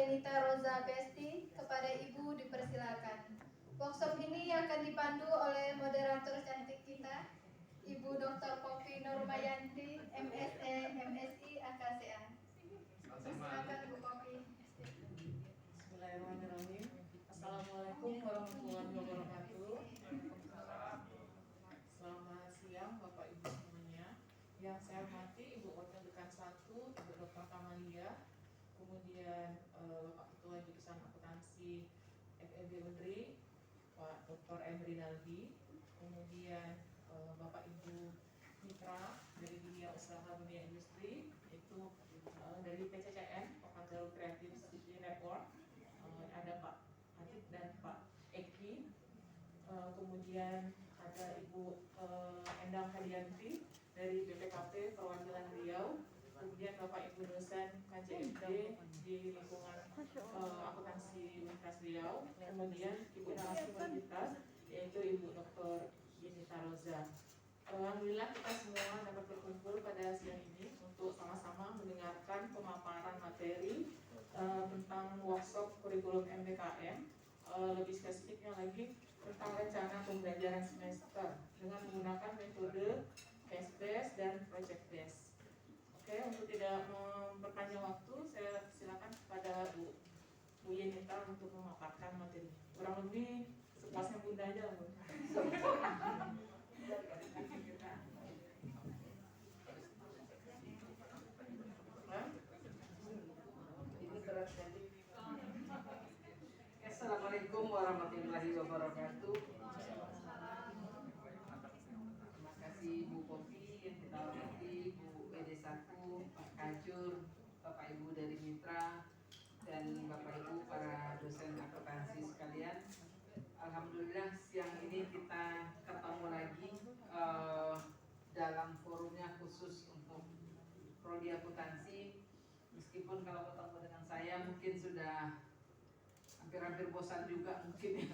Yenita Roza Besti. Kepada Ibu dipersilakan. Workshop ini akan dipandu oleh moderator cantik kita, Ibu Dr. Poppy Nurmayanti, MSE, MSI, AKCA. Silakan Bu Poppy. Bismillahirrahmanirrahim. Assalamualaikum warahmatullahi wabarakatuh. Selamat siang Bapak Ibu semuanya. Yang saya hormati Ibu Wakil Dekan 1, Ibu Dr. Kamalia, kemudian Bapak Ketua Jurusan Akuntansi FEB Unri, Pak Dr. Emri Naldi, kemudian Bapak Ibu Mitra dari dunia usaha dunia industri, yaitu dari PCCN, Pekanbaru Creative City Network, ada Pak Adit dan Pak Eki, kemudian ada Ibu Endang Hadianti dari BPKP Perwakilan Riau, kemudian Bapak Ibu dosen KJMD di lingkungan akuntansi Universitas Riau, kemudian Ibu narasumber kita yaitu Ibu Dr. Yenita Roza. Alhamdulillah kita semua dapat berkumpul pada siang ini untuk sama-sama mendengarkan pemaparan materi tentang workshop kurikulum MBKM, lebih spesifiknya lagi tentang rencana pembelajaran semester dengan menggunakan metode case based dan project based. Oke, untuk tidak memperpanjang waktu, saya silakan kepada Bu Yenita untuk memaparkan materi. Kurang lebih sepuasnya Bunda aja, Bu. Assalamualaikum warahmatullahi wabarakatuh. Terima kasih Bu Poppy yang kita hormati, Bu ED1, Pak Kajur, Bapak Ibu dari Mitra, dan Bapak Ibu para dosen akuntansi sekalian. Alhamdulillah siang ini kita ketemu lagi dalam forumnya khusus untuk prodi akuntansi. Meskipun kalau ketemu dengan saya mungkin sudah hampir-hampir bosan juga mungkin ya.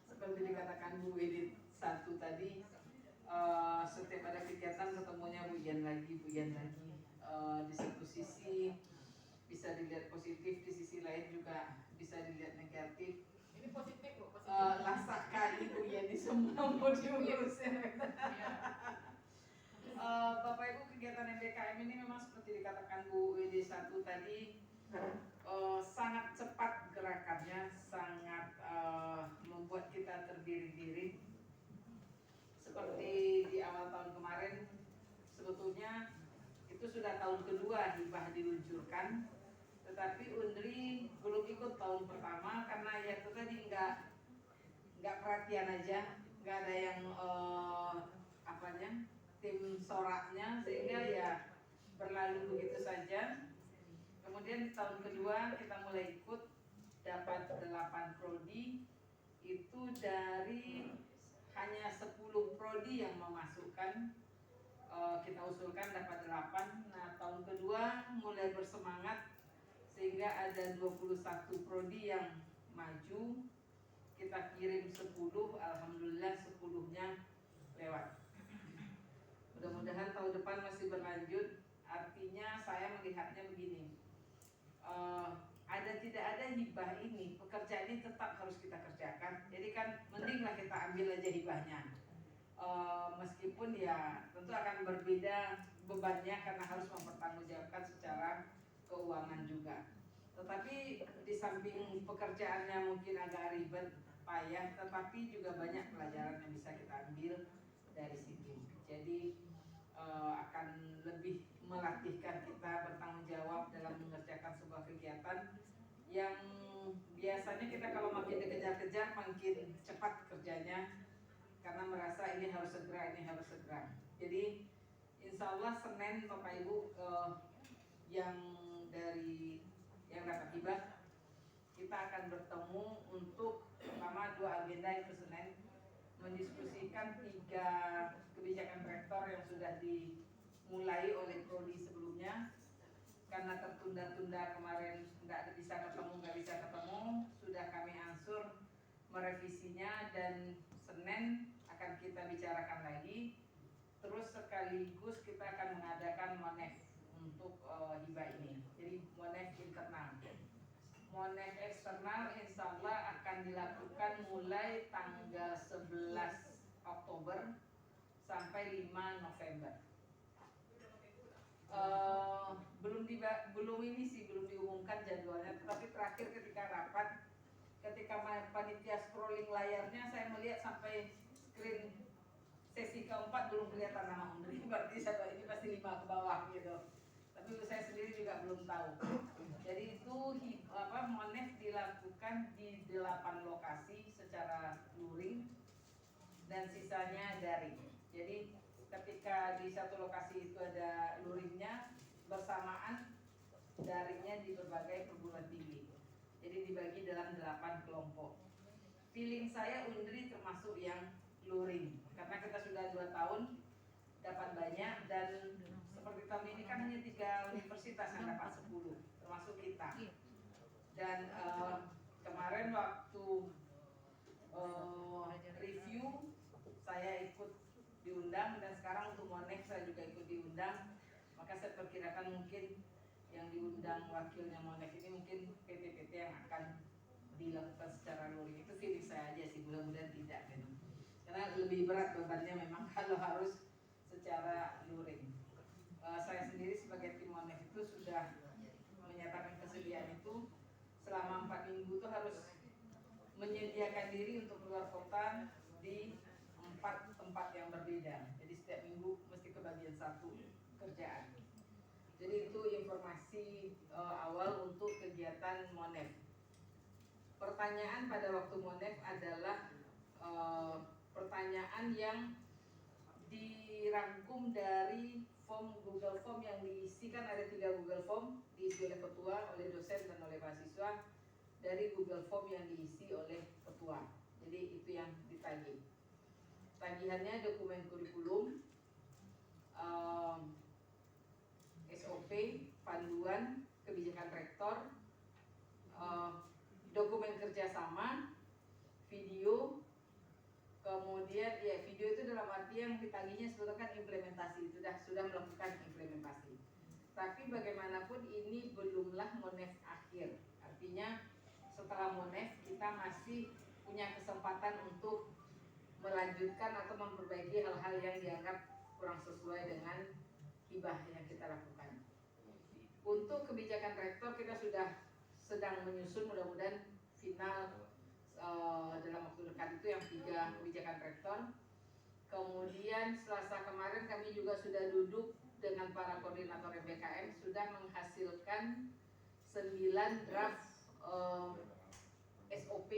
Seperti dikatakan Bu Edit 1 tadi, setiap ada kegiatan ketemunya Bu Yan lagi. Di satu sisi bisa dilihat positif, di sisi lain juga bisa dilihat negatif. Ini positif loh, positif. Lasak kali Bu Yan di semua modul Bapak Ibu, kegiatan MBKM ini memang seperti dikatakan Bu WD1 tadi, sangat cepat gerakannya, sangat membuat kita terdiri-diri. Seperti di awal tahun kemarin, sebetulnya itu sudah tahun kedua hibah diluncurkan, tetapi Unri belum ikut tahun pertama karena ya itu tadi nggak perhatian aja, nggak ada yang tim soraknya, sehingga ya berlalu begitu saja. Kemudian di tahun kedua kita mulai ikut, dapat 8 prodi, itu dari hanya 10 prodi yang memasukkan, kita usulkan dapat 8. Nah tahun kedua mulai bersemangat sehingga ada 21 prodi yang maju, kita kirim 10, alhamdulillah 10-nya lewat. Mudah-mudahan tahun depan masih berlanjut. Artinya saya melihatnya begini, tidak ada hibah ini, pekerjaan ini tetap harus kita kerjakan. Jadi kan mendinglah kita ambil aja hibahnya, meskipun ya tentu akan berbeda bebannya karena harus mempertanggungjawabkan secara keuangan juga. Tetapi di samping pekerjaannya mungkin agak ribet, payah, tetapi juga banyak pelajaran yang bisa kita ambil dari situ. Jadi akan lebih melatihkan kita bertanggung jawab dalam mengerjakan sebuah kegiatan yang biasanya kita kalau makin dikejar-kejar makin cepat kerjanya karena merasa ini harus segera. Jadi insya Allah Senin Bapak Ibu yang dapat hibah, kita akan bertemu untuk pertama 2 agenda itu Senin, mendiskusikan 3 kebijakan rektor yang sudah dimulai oleh prodi sebelumnya. Karena tertunda-tunda kemarin nggak bisa ketemu, sudah kami ansur merevisinya dan Senin akan kita bicarakan lagi. Terus sekaligus kita akan mengadakan monef untuk hibah ini, jadi monef internal. Monef eksternal insya Allah akan dilakukan mulai tanggal 11 Oktober sampai 5 November. Belum diumumkan jadwalnya, tetapi terakhir ketika rapat, ketika panitia scrolling layarnya, saya melihat sampai screen sesi keempat belum kelihatan nama Undri, berarti saya ini pasti 5 ke bawah gitu. Tapi saya sendiri juga belum tahu. Jadi itu Monef dilakukan di 8 lokasi secara luring dan sisanya daring. Jadi ketika di satu lokasi itu ada luringnya, bersamaan daringnya di berbagai perguruan tinggi. Jadi dibagi dalam 8 kelompok. Feeling saya Undri termasuk yang luring, karena kita sudah 2 tahun dapat banyak, dan seperti tahun ini kan hanya 3 universitas yang dapat 10, termasuk kita. Dan kemarin waktu review saya ikut diundang, dan sekarang untuk Monef saya juga ikut diundang, maka saya perkirakan mungkin yang diundang wakilnya Monef ini mungkin PT-PT yang akan dilakukan secara luring. Itu feeling saya aja sih, mudah-mudahan tidak kan. Karena lebih berat bebannya memang kalau harus secara luring. Saya sendiri sebagai tim Monef itu sudah menyatakan kesediaan itu selama 4 minggu itu harus menyediakan diri untuk keluar kota di 4 tempat yang berbeda. Jadi setiap minggu mesti kebagian 1 kerjaan. Jadi itu informasi awal untuk kegiatan Monef. Pertanyaan pada waktu Monef adalah pertanyaan yang dirangkum dari Google Form yang diisi, kan ada 3 Google Form diisi oleh ketua, oleh dosen, dan oleh mahasiswa. Dari Google Form yang diisi oleh ketua. Jadi itu yang ditagih. Tagihannya dokumen kurikulum, SOP, panduan, kebijakan rektor, dokumen kerjasama, video, kemudian ya video itu dalam arti yang ditagihnya sebetulnya kan implementasi, sudah melakukan implementasi. Tapi bagaimanapun ini belumlah Monef akhir, artinya setelah Monef kita masih punya kesempatan untuk melanjutkan atau memperbaiki hal-hal yang dianggap kurang sesuai dengan hibah yang kita lakukan. Untuk kebijakan rektor kita sudah sedang menyusun, mudah-mudahan final dalam waktu dekat itu yang 3 kebijakan rektor. Kemudian Selasa kemarin kami juga sudah duduk dengan para koordinator MBKM, sudah menghasilkan 9 draft SOP,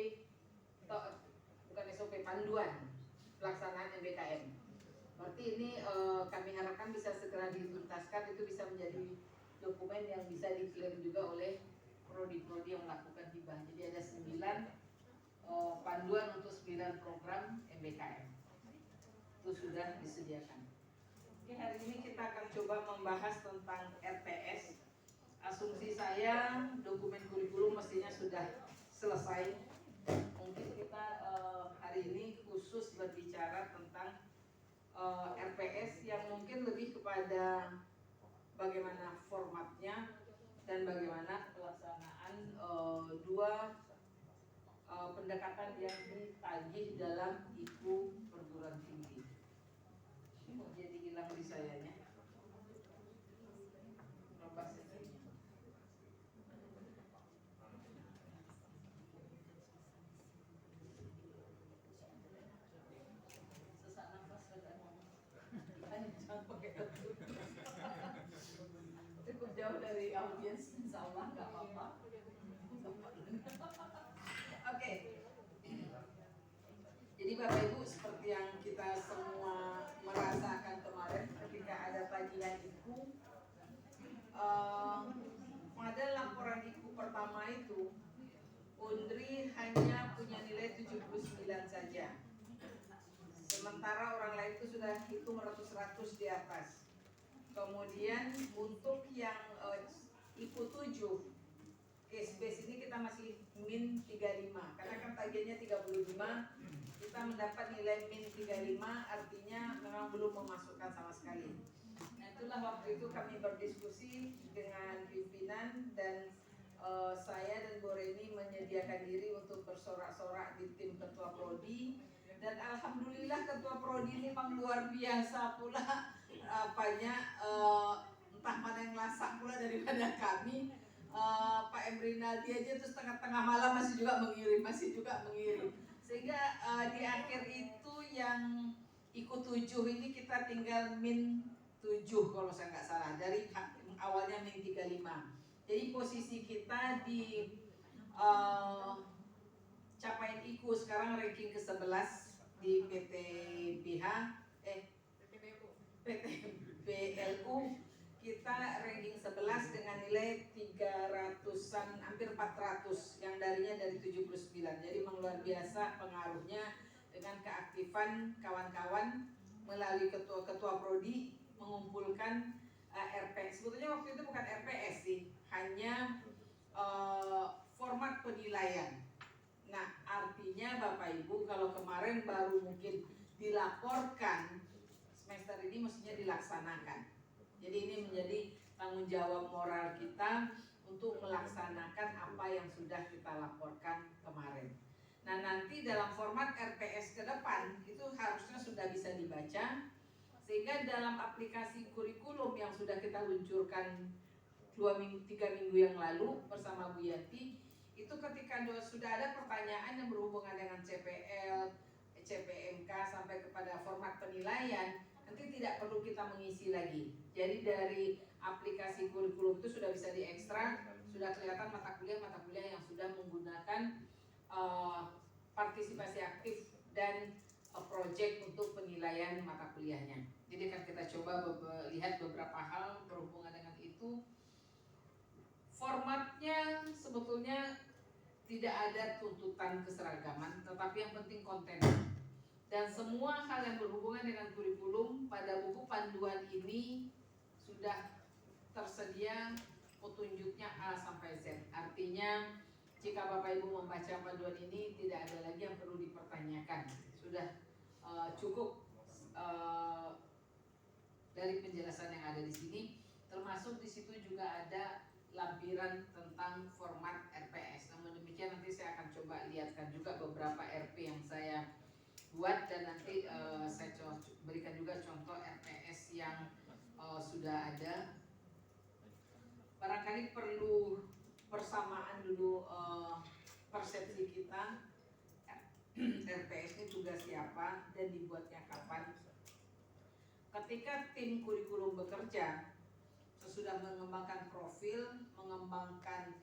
bukan SOP, panduan pelaksanaan MBKM. Berarti ini kami harapkan bisa segera dituntaskan, itu bisa menjadi dokumen yang bisa diklaim juga oleh prodi-prodi yang melakukan hibah. Jadi ada 9 panduan untuk 9 program MBKM. Itu sudah disediakan. Oke, hari ini kita akan coba membahas tentang RTS. Asumsi saya dokumen kurikulum mestinya sudah selesai. Mungkin kita hari ini khusus berbicara tentang RPS yang mungkin lebih kepada bagaimana formatnya dan bagaimana pelaksanaan 2 pendekatan yang ditagih dalam IPU perguruan tinggi. Ini kok jadi hilang di sayanya. Sesak nafas sudah ngomong. Jangan pakai headphone. Cukup jauh dari audiens, insya Allah nggak apa-apa. Oke. Jadi Bapak Ibu, seperti yang kita semua merasakan kemarin ketika ada tagihan IPU, pada laporan IPU pertama itu Undri hanya punya nilai 79 saja. Sementara orang lain itu sudah hitung ratus-ratus di atas. Kemudian untuk yang IPU 7 case base ini kita masih min 35, karena kan tagihannya 35, kita mendapat nilai min 35, artinya memang belum memasukkan sama sekali. Nah itulah waktu itu kami berdiskusi dengan pimpinan, dan saya dan Bu Reni menyediakan diri untuk bersorak-sorak di tim ketua prodi, dan alhamdulillah ketua prodi ini memang luar biasa pula apanya, entah mana yang lasak pula daripada kami. Pak Emrinaldi aja tuh tengah malam masih juga mengirim, sehingga di akhir itu yang ikut 7 ini kita tinggal min 7 kalau saya nggak salah, dari awalnya min 35. Jadi posisi kita di capaian IKU sekarang ranking ke-11 di PT BLU. Kita ranking 11 dengan nilai 300-an, hampir 400, yang darinya dari 79. Jadi memang luar biasa pengaruhnya dengan keaktifan kawan-kawan melalui ketua prodi mengumpulkan RPS. Sebetulnya waktu itu bukan RPS sih, hanya format penilaian. Nah, artinya Bapak Ibu, kalau kemarin baru mungkin dilaporkan, semester ini mestinya dilaksanakan. Jadi ini menjadi tanggung jawab moral kita untuk melaksanakan apa yang sudah kita laporkan kemarin. Nah, nanti dalam format RPS ke depan itu harusnya sudah bisa dibaca, sehingga dalam aplikasi kurikulum yang sudah kita luncurkan 3 minggu yang lalu bersama Bu Yati, itu ketika sudah ada pertanyaan yang berhubungan dengan CPL, CPMK sampai kepada format penilaian, nanti tidak perlu kita mengisi lagi. Jadi dari aplikasi kurikulum itu sudah bisa diekstrak, sudah kelihatan mata kuliah yang sudah menggunakan partisipasi aktif dan project untuk penilaian mata kuliahnya. Jadi akan kita coba lihat beberapa hal berhubungan dengan itu. Formatnya sebetulnya tidak ada tuntutan keseragaman, tetapi yang penting kontennya. Dan semua hal yang berhubungan dengan kurikulum pada buku panduan ini sudah tersedia petunjuknya A sampai Z. Artinya jika Bapak Ibu membaca panduan ini tidak ada lagi yang perlu dipertanyakan. Sudah cukup dari penjelasan yang ada di sini. Termasuk di situ juga ada lampiran tentang format RPS. Namun demikian nanti saya akan coba lihatkan juga beberapa RP yang saya buat, dan nanti saya berikan juga contoh RPS yang sudah ada. Barangkali perlu persamaan dulu persepsi kita, RPS ini tugas siapa dan dibuatnya kapan. Ketika tim kurikulum bekerja, sesudah mengembangkan profil, mengembangkan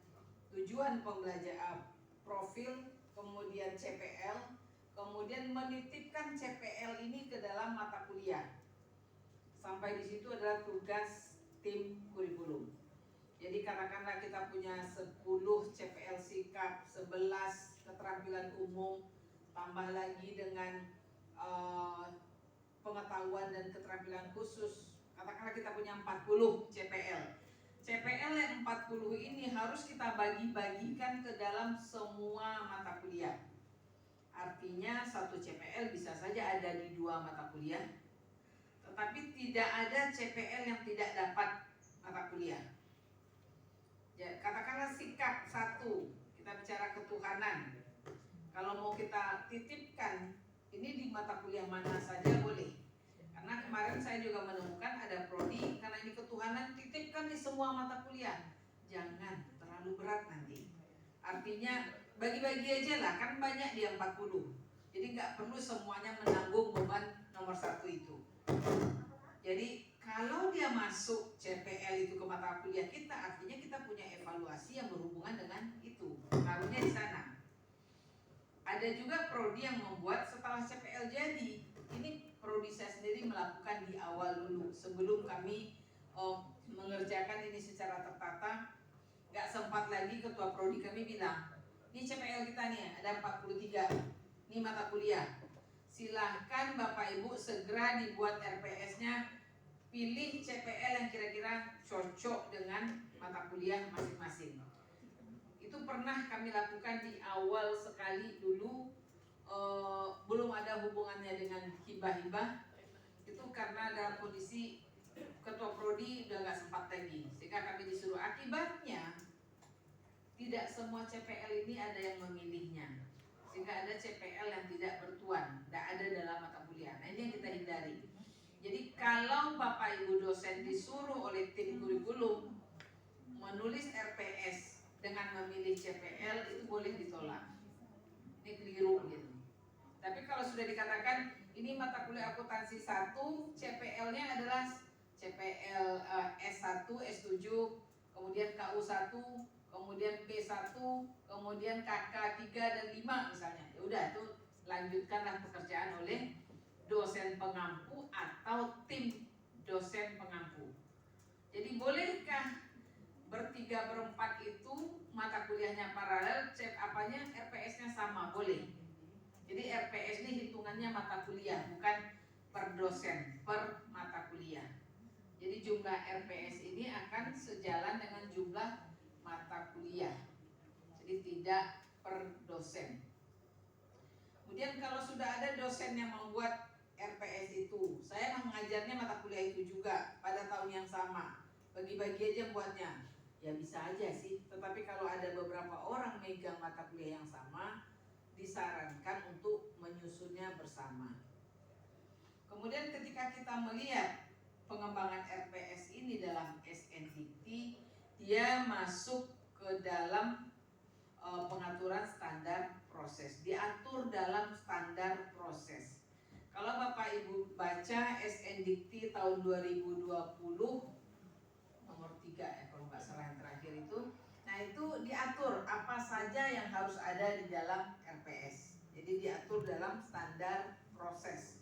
tujuan pembelajaran, profil, kemudian CPL, kemudian menitipkan CPL ini ke dalam mata kuliah. Sampai di situ adalah tugas tim kurikulum. Jadi katakanlah kita punya 10 CPL sikap, 11 keterampilan umum, tambah lagi dengan pengetahuan dan keterampilan khusus. Katakanlah kita punya 40 CPL. CPL yang 40 ini harus kita bagi-bagikan ke dalam semua mata kuliah. Artinya satu CPL bisa saja ada di 2 mata kuliah, tetapi tidak ada CPL yang tidak dapat mata kuliah. Ya, katakanlah sikap 1, kita bicara ketuhanan. Kalau mau kita titipkan ini di mata kuliah mana saja boleh. Karena kemarin saya juga menemukan ada prodi, karena ini ketuhanan, titipkan di semua mata kuliah. Jangan, terlalu berat nanti. Artinya bagi-bagi aja lah, kan banyak dia 40. Jadi nggak perlu semuanya menanggung beban nomor 1 itu. Jadi kalau dia masuk CPL itu ke mata kuliah kita, artinya kita punya evaluasi yang berhubungan dengan itu. Harusnya di sana. Ada juga prodi yang membuat setelah CPL jadi. Ini prodi saya sendiri melakukan di awal dulu, sebelum kami mengerjakan ini secara tertata. Gak sempat lagi ketua prodi kami bilang, ini CPL kita nih ada 43, ini mata kuliah. Silahkan Bapak Ibu segera dibuat RPS-nya, pilih CPL yang kira-kira cocok dengan mata kuliah masing-masing. Itu pernah kami lakukan di awal sekali dulu, belum ada hubungannya dengan hibah-hibah. Itu karena dalam kondisi ketua prodi udah gak sempat lagi, sehingga kami disuruh. Akibatnya di tidak semua CPL ini ada yang memilihnya, sehingga ada CPL yang tidak bertuan, tidak ada dalam mata kuliah. Nah ini yang kita hindari. Jadi kalau Bapak Ibu dosen disuruh oleh tim kurikulum menulis RPS dengan memilih CPL, itu boleh ditolak. Ini keliru gitu. Tapi kalau sudah dikatakan ini mata kuliah akuntansi 1, CPL-nya adalah CPL S1, S7, kemudian KU1, kemudian P1, kemudian KK 3 dan 5 misalnya. Ya udah, itu lanjutkanlah pekerjaan oleh dosen pengampu atau tim dosen pengampu. Jadi bolehkah bertiga berempat itu mata kuliahnya paralel, RPS-nya sama? Boleh. Jadi RPS ini hitungannya mata kuliah, bukan per dosen, per mata kuliah. Jadi jumlah RPS ini akan sejalan dengan jumlah mata kuliah. Jadi tidak per dosen. Kemudian kalau sudah ada dosen yang membuat RPS itu, saya mengajarnya mata kuliah itu juga pada tahun yang sama, bagi-bagi aja buatnya. Ya bisa aja sih, tetapi kalau ada beberapa orang megang mata kuliah yang sama, disarankan untuk menyusunnya bersama. Kemudian ketika kita melihat pengembangan RPS ini dalam SNDikti, dia masuk ke dalam pengaturan standar proses, diatur dalam standar proses. Kalau Bapak Ibu baca SNDikti tahun 2020 nomor 3 ya kalau nggak salah yang terakhir itu, nah itu diatur apa saja yang harus ada di dalam RPS. Jadi diatur dalam standar proses.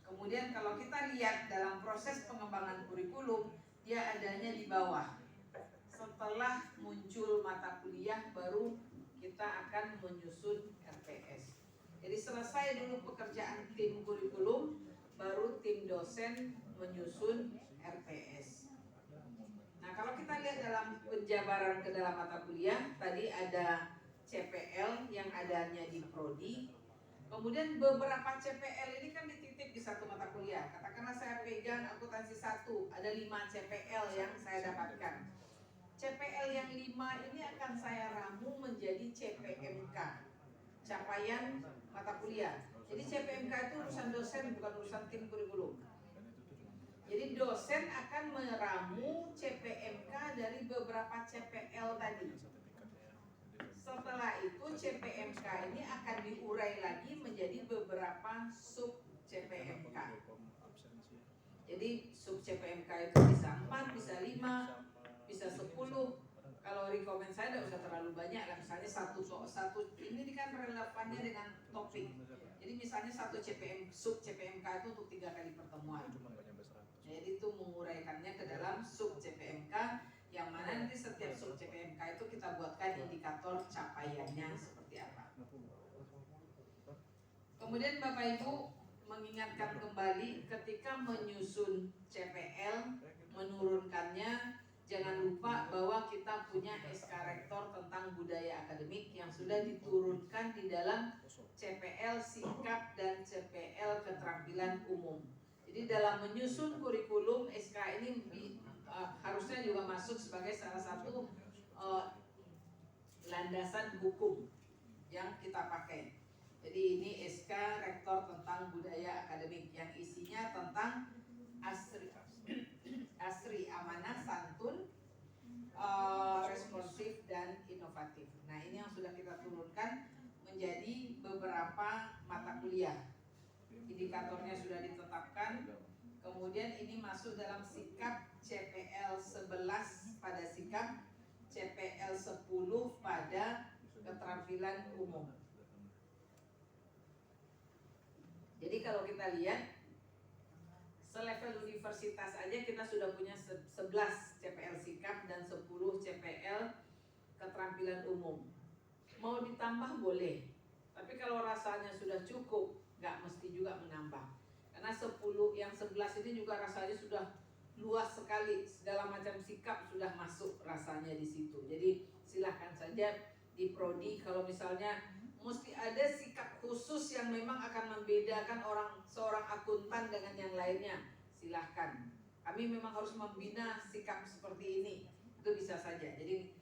Kemudian kalau kita lihat dalam proses pengembangan kurikulum, dia adanya di bawah. Setelah muncul mata kuliah baru kita akan menyusun RPS. Jadi selesai dulu pekerjaan tim kurikulum, baru tim dosen menyusun RPS. Nah kalau kita lihat dalam penjabaran ke dalam mata kuliah, tadi ada CPL yang adanya di Prodi. Kemudian beberapa CPL ini kan dititip di satu mata kuliah. Katakanlah saya pegang akuntansi 1, ada 5 CPL yang saya dapatkan. CPL yang 5 ini akan saya ramu menjadi CPMK, capaian mata kuliah. Jadi CPMK itu urusan dosen, bukan urusan tim kurikulum. Jadi dosen akan meramu CPMK dari beberapa CPL tadi. Setelah itu CPMK ini akan diurai lagi menjadi beberapa sub CPMK. Jadi sub CPMK itu bisa 4, bisa 5, bisa 10. Kalau rekomend saya tidak usah terlalu banyak lah. Misalnya satu ini kan relevannya dengan topik. Jadi misalnya satu sub CPMK itu untuk 3 kali pertemuan. Jadi itu menguraikannya ke dalam sub CPMK, yang mana nanti setiap sub CPMK itu kita buatkan indikator capaiannya seperti apa. Kemudian Bapak Ibu mengingatkan kembali ketika menyusun CPL, menurunkannya, jangan lupa bahwa kita punya SK Rektor tentang budaya akademik yang sudah diturunkan di dalam CPL sikap dan CPL keterampilan umum. Jadi dalam menyusun kurikulum, SK ini harusnya juga masuk sebagai salah satu landasan hukum yang kita pakai. Jadi ini SK Rektor tentang budaya akademik yang isinya tentang asri, amanah, santun, responsif dan inovatif. Nah ini yang sudah kita turunkan menjadi beberapa mata kuliah. Indikatornya sudah ditetapkan. Kemudian ini masuk dalam sikap CPL 11 pada sikap, CPL 10 pada keterampilan umum. Jadi kalau kita lihat selevel universitas aja kita sudah punya 11 CPL sikap dan 10 CPL keterampilan umum. Mau ditambah boleh, tapi kalau rasanya sudah cukup, nggak mesti juga menambah. Karena 11 ini juga rasanya sudah luas sekali, segala macam sikap sudah masuk rasanya di situ. Jadi silahkan saja di prodi kalau misalnya mesti ada sikap khusus yang memang akan membedakan seorang akuntan dengan yang lainnya, silahkan. Kami memang harus membina sikap seperti ini, itu bisa saja. Jadi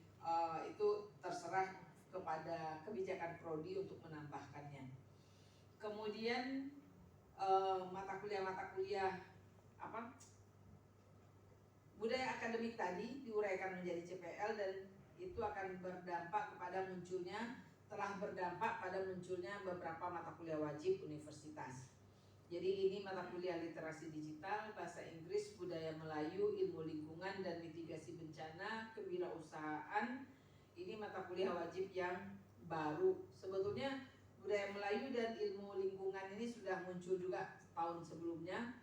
itu terserah kepada kebijakan prodi untuk menambahkannya. Kemudian mata kuliah apa budaya akademik tadi diuraikan menjadi CPL dan itu akan berdampak kepada munculnya beberapa mata kuliah wajib universitas. Jadi ini mata kuliah literasi digital, bahasa Inggris, budaya Melayu, ilmu lingkungan dan mitigasi bencana, kewirausahaan. Ini mata kuliah wajib yang baru. Sebetulnya budaya Melayu dan ilmu lingkungan ini sudah muncul juga tahun sebelumnya,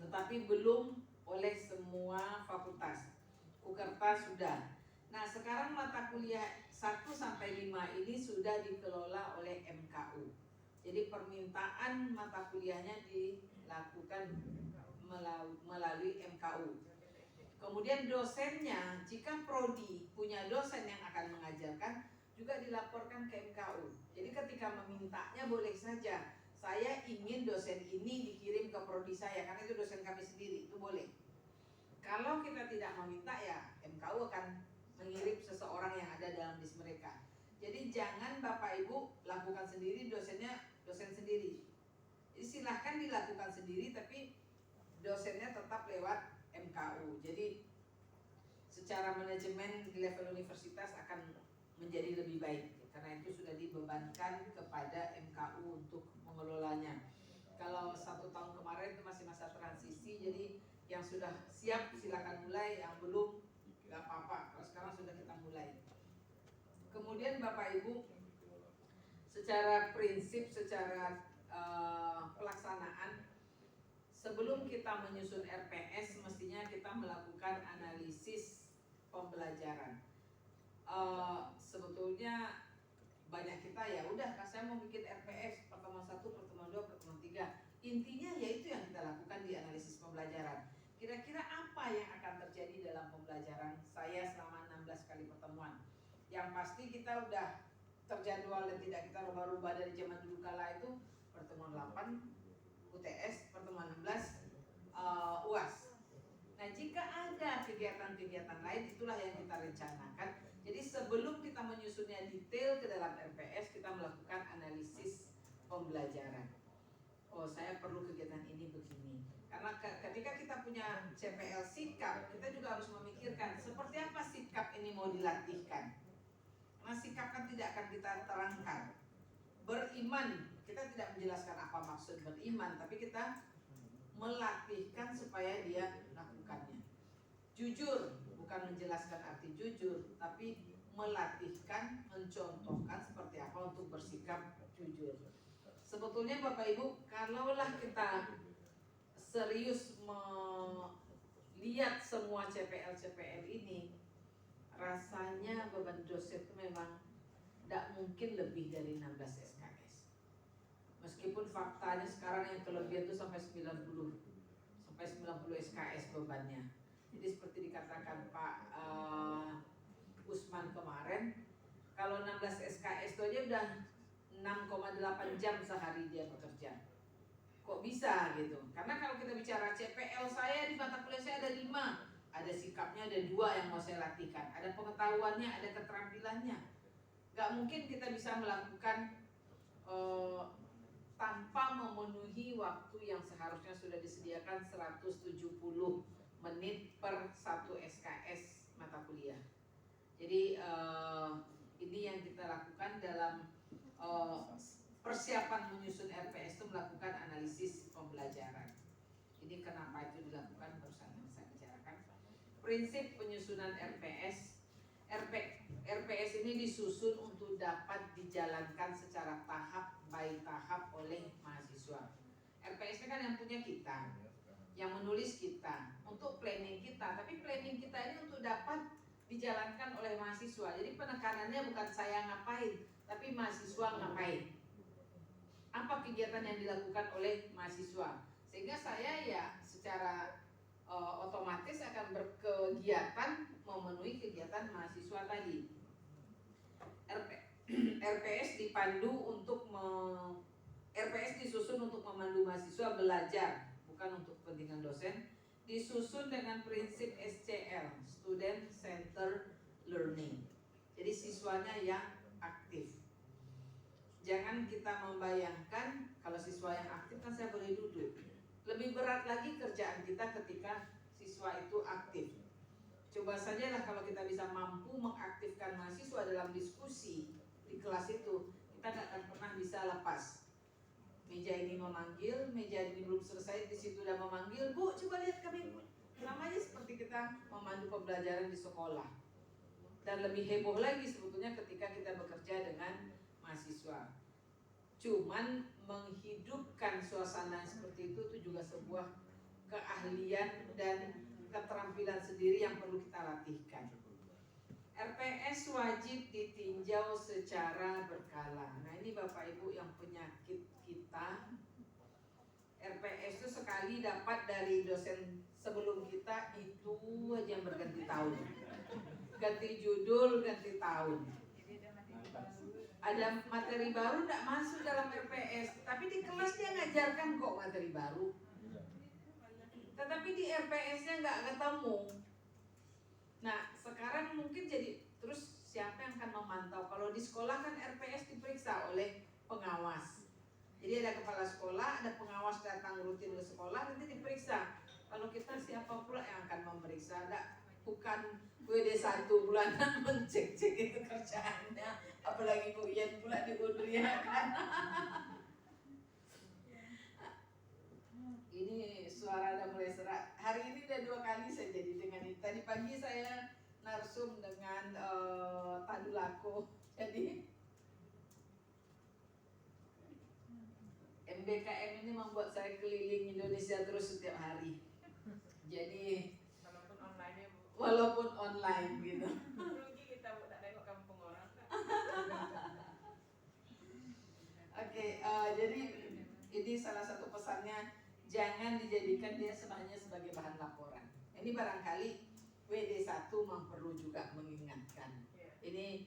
tetapi belum oleh semua fakultas. Ukerta sudah. Nah, sekarang mata kuliah 1 sampai 5 ini sudah dikelola oleh MKU. Jadi permintaan mata kuliahnya dilakukan melalui MKU. Kemudian dosennya, jika prodi punya dosen yang akan mengajarkan, juga dilaporkan ke MKU. Jadi ketika memintanya boleh saja, saya ingin dosen ini dikirim ke prodi saya, karena itu dosen kami sendiri, itu boleh. Kalau kita tidak meminta, ya MKU akan mengirim seseorang yang ada dalam list mereka. Jadi jangan Bapak Ibu lakukan sendiri, dosennya dosen sendiri. Jadi silahkan dilakukan sendiri, tapi dosennya tetap lewat MKU. Jadi secara manajemen di level universitas akan menjadi lebih baik, karena itu sudah dibebankan kepada MKU untuk mengelolanya. Kalau 1 tahun kemarin itu masih masa transisi, jadi yang sudah siap silakan mulai, yang belum nggak apa-apa. Kalau sekarang sudah kita mulai. Kemudian Bapak Ibu, secara prinsip, secara pelaksanaan, sebelum kita menyusun RPS, mestinya kita melakukan analisis pembelajaran. Sebetulnya banyak kita ya udah, saya mau bikin RPS pertemuan 1, pertemuan 2, pertemuan 3. Intinya yaitu yang kita lakukan di analisis pembelajaran. Kira-kira apa yang akan terjadi dalam pembelajaran saya selama 16 kali pertemuan. Yang pasti kita udah terjadwal dan tidak kita rubah-rubah dari zaman dulu kala itu. Pertemuan 8 UTS, pertemuan 16 UAS. Nah, jika ada kegiatan-kegiatan lain, itulah yang kita rencanakan. Jadi sebelum kita menyusunnya detail ke dalam RPS, kita melakukan analisis pembelajaran. Oh, saya perlu kegiatan ini begini. Karena ketika kita punya CPL sikap, kita juga harus memikirkan seperti apa sikap ini mau dilatihkan. Karena sikap kan tidak akan kita terangkan. Beriman, kita tidak menjelaskan apa maksud beriman, tapi kita melatihkan supaya dia melakukannya. Jujur, bukan menjelaskan arti jujur, tapi melatihkan, mencontohkan seperti apa untuk bersikap jujur. Sebetulnya Bapak Ibu, kalaulah kita serius melihat semua CPL ini, rasanya beban dosen itu memang tidak mungkin lebih dari 16 SKS. Meskipun faktanya sekarang yang kelebihan itu sampai 90 SKS bebannya. Jadi seperti dikatakan Pak Usman kemarin, kalau 16 SKS itu aja udah 6,8 jam sehari dia bekerja. Kok bisa gitu? Karena kalau kita bicara CPL saya di mata kuliah saya ada 5. Ada sikapnya, ada 2 yang mau saya latihkan. Ada pengetahuannya, ada keterampilannya. Gak mungkin kita bisa melakukan tanpa memenuhi waktu yang seharusnya sudah disediakan 170 menit per 1 SKS mata kuliah. Jadi ini yang kita lakukan dalam persiapan menyusun RPS itu melakukan analisis pembelajaran. Ini kenapa itu dilakukan barusan yang saya bicarakan. Prinsip penyusunan RPS ini disusun untuk dapat dijalankan secara tahap by tahap oleh mahasiswa. RPS kan yang punya kita, yang menulis kita, untuk planning kita. Tapi planning kita ini untuk dapat dijalankan oleh mahasiswa. Jadi penekanannya bukan saya ngapain, tapi mahasiswa ngapain. Apa kegiatan yang dilakukan oleh mahasiswa. Sehingga saya ya secara otomatis akan berkegiatan memenuhi kegiatan mahasiswa tadi. RPS RPS disusun untuk memandu mahasiswa belajar, bukan untuk kepentingan dosen. Disusun dengan prinsip SCL, Student Center Learning. siswanya yang aktif. Jangan kita membayangkan kalau siswa yang aktif kan saya boleh duduk. Lebih berat lagi kerjaan kita ketika siswa itu aktif. Coba sajalah kalau kita bisa mampu mengaktifkan mahasiswa dalam diskusi di kelas itu, kita tidak akan pernah bisa lepas. Meja ini memanggil, meja ini belum selesai, di situ udah memanggil, Bu, coba lihat kami. Namanya seperti kita memandu pembelajaran di sekolah. Dan lebih heboh lagi sebetulnya ketika kita bekerja dengan mahasiswa. Cuman menghidupkan suasana seperti itu juga sebuah keahlian dan keterampilan sendiri yang perlu kita latihkan. RPS wajib ditinjau secara berkala. Nah ini Bapak Ibu yang penyakit kita. RPS itu sekali dapat dari dosen sebelum kita itu aja yang berganti tahun. Ganti judul, ganti tahun. Ada materi baru tidak masuk dalam RPS, tapi di kelas dia ngajarkan kok materi baru. Tetapi di RPS-nya nggak ketemu. Nah sekarang mungkin jadi terus siapa yang akan memantau? Kalau di sekolah kan RPS diperiksa oleh pengawas. Jadi ada kepala sekolah, ada pengawas datang rutin ke sekolah, nanti diperiksa. Kalau kita siapa pula yang akan memeriksa? Bukan WD1 bulanan mencek-cek itu kerjaannya. Apalagi Bu Ian pula diundriakan. Ini suara udah mulai serak. Hari ini udah 2 kali saya jadi dengan ini. Tadi pagi saya narsum dengan Tadulako. Jadi MBKM ini membuat saya keliling Indonesia terus setiap hari. Jadi walaupun online gitu. Rugi kita tak tengok kampung orang. Oke, jadi ini salah satu pesannya, jangan dijadikan dia hanya sebagai bahan laporan. Ini barangkali WD1 perlu juga mengingatkan. Ini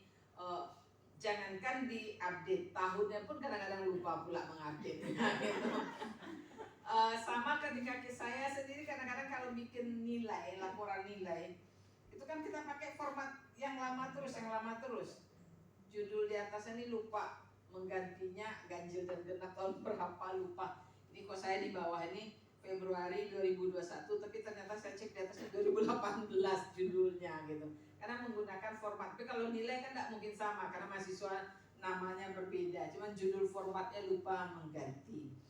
jangankan diupdate, tahunnya pun kadang-kadang lupa pula mengupdate. Gitu. Sama ketika saya sendiri kadang-kadang kalau bikin nilai, laporan nilai, itu kan kita pakai format yang lama terus. Judul di atasnya ini lupa, menggantinya ganjil dan genap tahun berapa lupa. Ini kok saya di bawah ini Februari 2021, tapi ternyata saya cek di atasnya 2018 judulnya gitu. Karena menggunakan format, tapi kalau nilai kan tidak mungkin sama karena mahasiswa namanya berbeda, cuman judul formatnya lupa mengganti.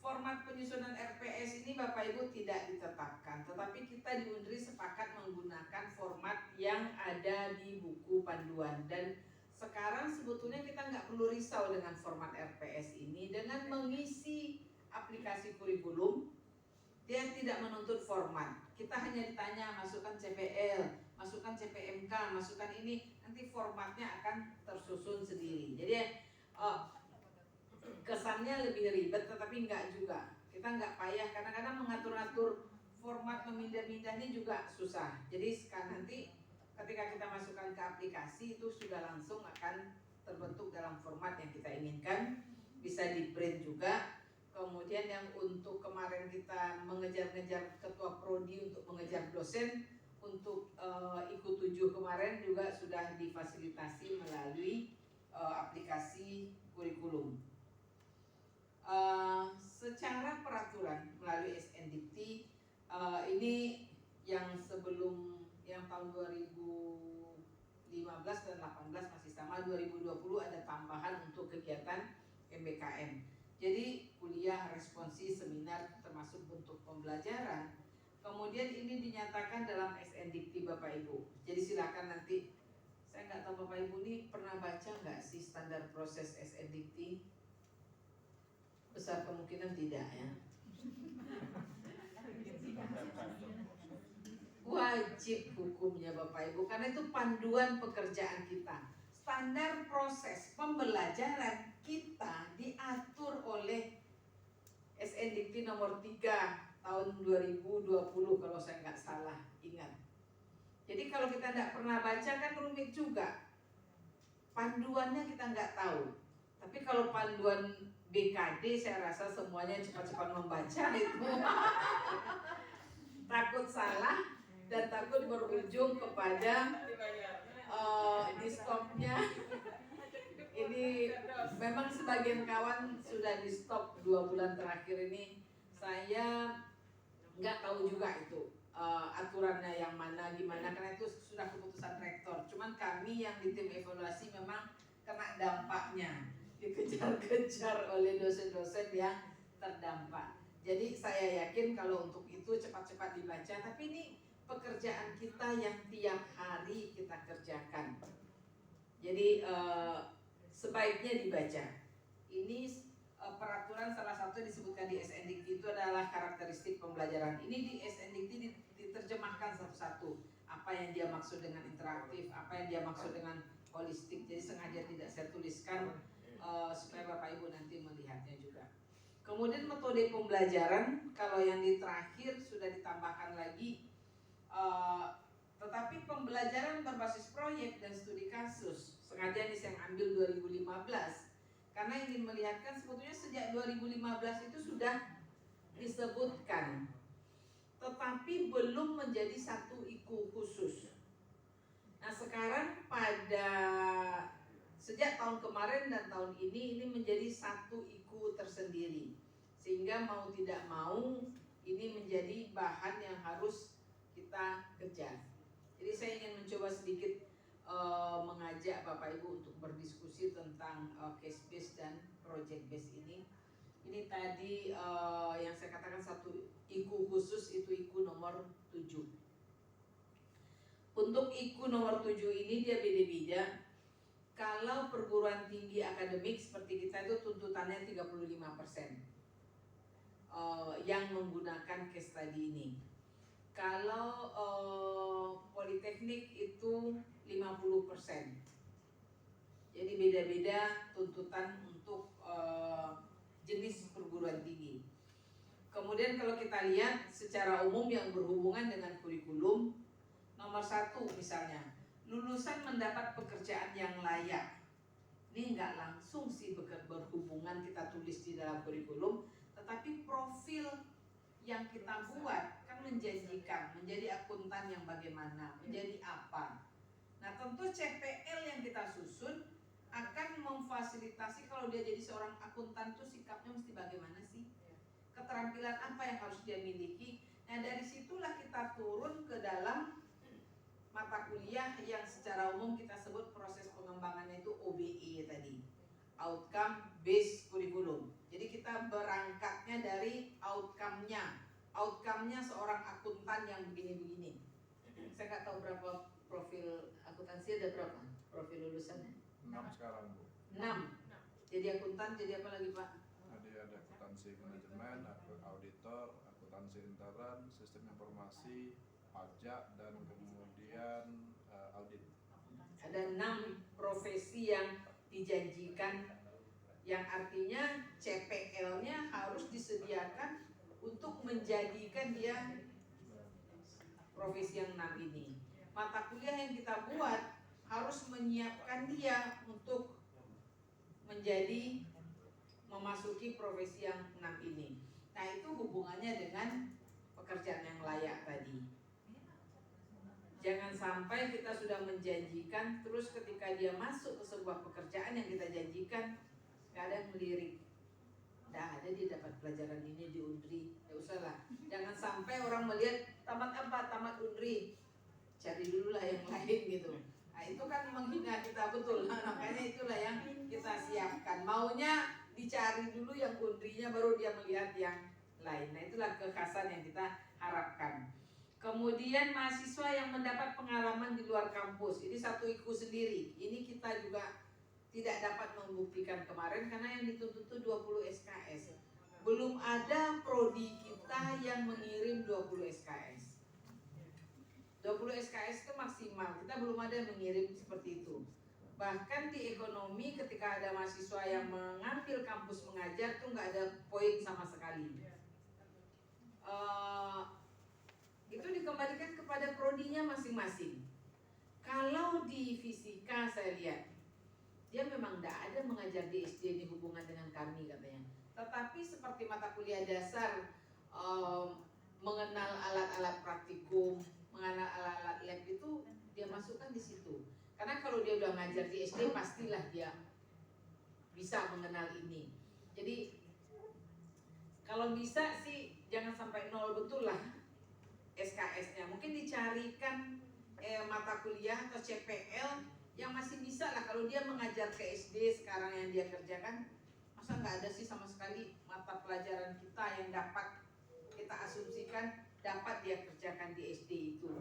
Format penyusunan RPS ini Bapak Ibu tidak ditetapkan, tetapi kita di Undri sepakat menggunakan format yang ada di buku panduan. Dan sekarang sebetulnya kita nggak perlu risau dengan format RPS ini. Dengan mengisi aplikasi kurikulum, dia tidak menuntut format. Kita hanya ditanya masukkan CPL, masukkan CPMK, masukkan ini, nanti formatnya akan tersusun sendiri. Jadi kesannya lebih ribet, tetapi enggak juga. Kita enggak payah, kadang-kadang mengatur-atur format memindah-mindah ini juga susah. Jadi nanti ketika kita masukkan ke aplikasi itu sudah langsung akan terbentuk dalam format yang kita inginkan, bisa di print juga. Kemudian yang untuk kemarin kita mengejar-ngejar ketua prodi untuk mengejar dosen, untuk ikut 7 kemarin juga sudah difasilitasi melalui aplikasi kurikulum. Secara peraturan melalui SNDikti ini yang sebelum yang tahun 2015 dan 18 masih sama, 2020 ada tambahan untuk kegiatan MBKM. Jadi kuliah, responsi, seminar termasuk bentuk pembelajaran. Kemudian ini dinyatakan dalam SNDikti Bapak Ibu. Jadi silakan nanti, saya nggak tahu Bapak Ibu ini pernah baca nggak sih standar proses SNDikti? Besar kemungkinan tidak ya. Wajib hukumnya Bapak Ibu, karena itu panduan pekerjaan kita. Standar proses pembelajaran kita diatur oleh SNDikti nomor 3 tahun 2020 kalau saya nggak salah ingat. Jadi kalau kita nggak pernah baca kan rumit juga. Panduannya kita nggak tahu. Tapi kalau panduan BKD saya rasa semuanya cepat-cepat membaca itu. Takut salah dan takut berujung kepada di stopnya. Ini memang sebagian kawan sudah di stop 2 bulan terakhir ini. Saya nggak tahu juga itu aturannya yang mana gimana, karena itu sudah keputusan rektor. Cuman kami yang di tim evaluasi memang kena dampaknya, dikejar-kejar oleh dosen-dosen yang terdampak. Jadi saya yakin kalau untuk itu cepat-cepat dibaca. Tapi ini pekerjaan kita yang tiap hari kita kerjakan. Jadi sebaiknya dibaca. Ini peraturan salah satu disebutkan di SNDikti itu adalah karakteristik pembelajaran. Ini di SNDikti diterjemahkan satu-satu. Apa yang dia maksud dengan interaktif, apa yang dia maksud dengan holistik. Jadi sengaja tidak saya tuliskan supaya Bapak Ibu nanti melihatnya juga. Kemudian metode pembelajaran, kalau yang di terakhir sudah ditambahkan lagi, tetapi pembelajaran berbasis proyek dan studi kasus. Sengaja ini saya ambil 2015 karena ingin melihatkan sebetulnya sejak 2015 itu sudah disebutkan, tetapi belum menjadi satu IKU khusus. Nah sekarang pada sejak tahun kemarin dan tahun ini menjadi satu IKU tersendiri, sehingga mau tidak mau ini menjadi bahan yang harus kita kejar. Jadi saya ingin mencoba sedikit mengajak Bapak Ibu untuk berdiskusi tentang case based dan project based ini. Ini tadi yang saya katakan satu IKU khusus, itu IKU nomor 7. Untuk IKU nomor 7 ini dia beda-beda. Kalau perguruan tinggi akademik seperti kita itu tuntutannya 35% yang menggunakan case study ini. Kalau politeknik itu 50%. Jadi beda-beda tuntutan untuk jenis perguruan tinggi. Kemudian kalau kita lihat secara umum yang berhubungan dengan kurikulum, nomor 1 misalnya, lulusan mendapat pekerjaan yang layak. Ini nggak langsung sih berhubungan kita tulis di dalam kurikulum, tetapi profil yang kita buat kan menjanjikan, menjadi akuntan yang bagaimana, menjadi apa. Nah tentu CPL yang kita susun akan memfasilitasi kalau dia jadi seorang akuntan tuh sikapnya mesti bagaimana sih, keterampilan apa yang harus dia miliki. Nah dari situlah kita turun ke dalam mata kuliah yang secara umum kita sebut proses pengembangannya itu OBE tadi, Outcome Based Curriculum. Jadi kita berangkatnya dari outcome-nya seorang akuntan yang begini-begini. Saya nggak tahu berapa profil akuntansi, ada berapa profil lulusannya? 6 sekarang Bu. 6. Jadi akuntan, jadi apa lagi Pak? Jadi ada akuntansi manajemen, auditor, akuntansi intern, sistem informasi, pajak, dan kemudian audit. Ada 6 profesi yang dijanjikan, yang artinya CPL-nya harus disediakan untuk menjadikan dia profesi yang 6 ini. Mata kuliah yang kita buat harus menyiapkan dia untuk menjadi memasuki profesi yang 6 ini. Nah itu hubungannya dengan pekerjaan yang layak tadi. Jangan sampai kita sudah menjanjikan, terus ketika dia masuk ke sebuah pekerjaan yang kita janjikan, gak ada yang melirik. Nggak ada dia dapat pelajaran ini di Undri, ya usahlah. Jangan sampai orang melihat tamat apa, tamat Undri, cari dulu lah yang lain gitu. Nah itu kan menghina kita betul. Nah, makanya itulah yang kita siapkan. Maunya dicari dulu yang Undrinya, baru dia melihat yang lain. Nah itulah kekhasan yang kita harapkan. Kemudian mahasiswa yang mendapat pengalaman di luar kampus, ini satu IKU sendiri. Ini kita juga tidak dapat membuktikan kemarin karena yang dituntut itu 20 SKS. Belum ada prodi kita yang mengirim 20 SKS. 20 SKS itu maksimal, kita belum ada yang mengirim seperti itu. Bahkan di ekonomi ketika ada mahasiswa yang mengambil kampus mengajar tuh nggak ada poin sama sekali. Itu dikembalikan kepada prodinya masing-masing. Kalau di fisika saya lihat, dia memang tidak ada mengajar di SD ini hubungan dengan kami katanya. Tetapi seperti mata kuliah dasar, mengenal alat-alat praktikum, mengenal alat-alat lab itu dia masukkan di situ. Karena kalau dia udah ngajar di SD pastilah dia bisa mengenal ini. Jadi kalau bisa sih jangan sampai nol betul lah SKS-nya. Mungkin dicarikan mata kuliah atau CPL yang masih bisa lah. Kalau dia mengajar ke SD sekarang yang dia kerjakan, masa nggak ada sih sama sekali mata pelajaran kita yang dapat kita asumsikan dapat dia kerjakan di SD itu.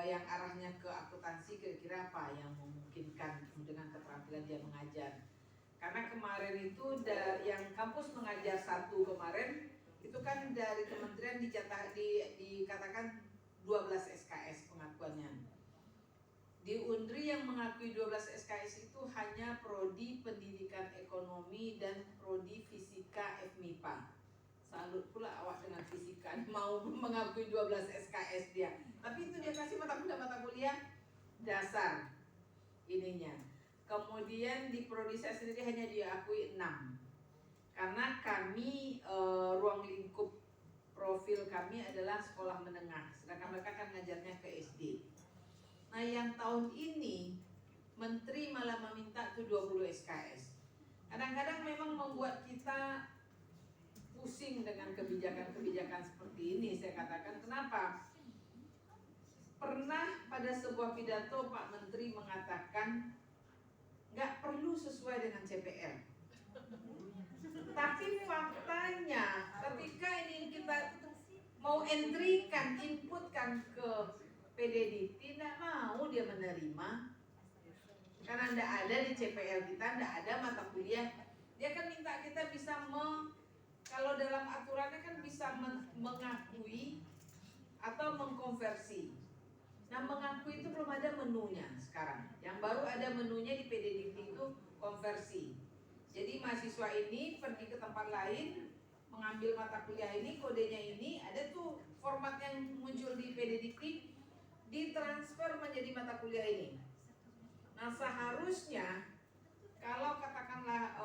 Yang arahnya ke akuntansi kira-kira apa yang memungkinkan dengan keterampilan dia mengajar. Karena kemarin itu dari yang kampus mengajar 1 kemarin itu kan dari kementerian dikatakan 12 SKS pengakuannya. Di Undri yang mengakui 12 SKS itu hanya prodi pendidikan ekonomi dan prodi fisika FMIPA. Salut pula awak dengan fisika mau mengakui 12 SKS dia. Tapi itu dia kasih mata kuliah dasar ininya. Kemudian di prodi saya sendiri hanya diakui 6. Karena kami ruang lingkup profil kami adalah sekolah menengah, sedangkan mereka kan ngajarnya ke SD. Nah yang tahun ini Menteri malah meminta tuh 20 SKS. Kadang-kadang memang membuat kita pusing dengan kebijakan-kebijakan seperti ini. Saya katakan kenapa? Pernah pada sebuah pidato Pak Menteri mengatakan nggak perlu sesuai dengan CPL. Tapi faktanya ketika ini kita mau entrykan, inputkan ke PDD tidak mau dia menerima karena tidak ada di CPL kita, tidak ada mata kuliah. Dia kan minta kita bisa kalau dalam aturannya kan bisa mengakui atau mengkonversi. Nah mengakui itu belum ada menunya sekarang. Yang baru ada menunya di PDD itu konversi. Jadi mahasiswa ini pergi ke tempat lain mengambil mata kuliah ini, kodenya ini ada tuh format yang muncul di PDD ditransfer menjadi mata kuliah ini. Nah seharusnya kalau katakanlah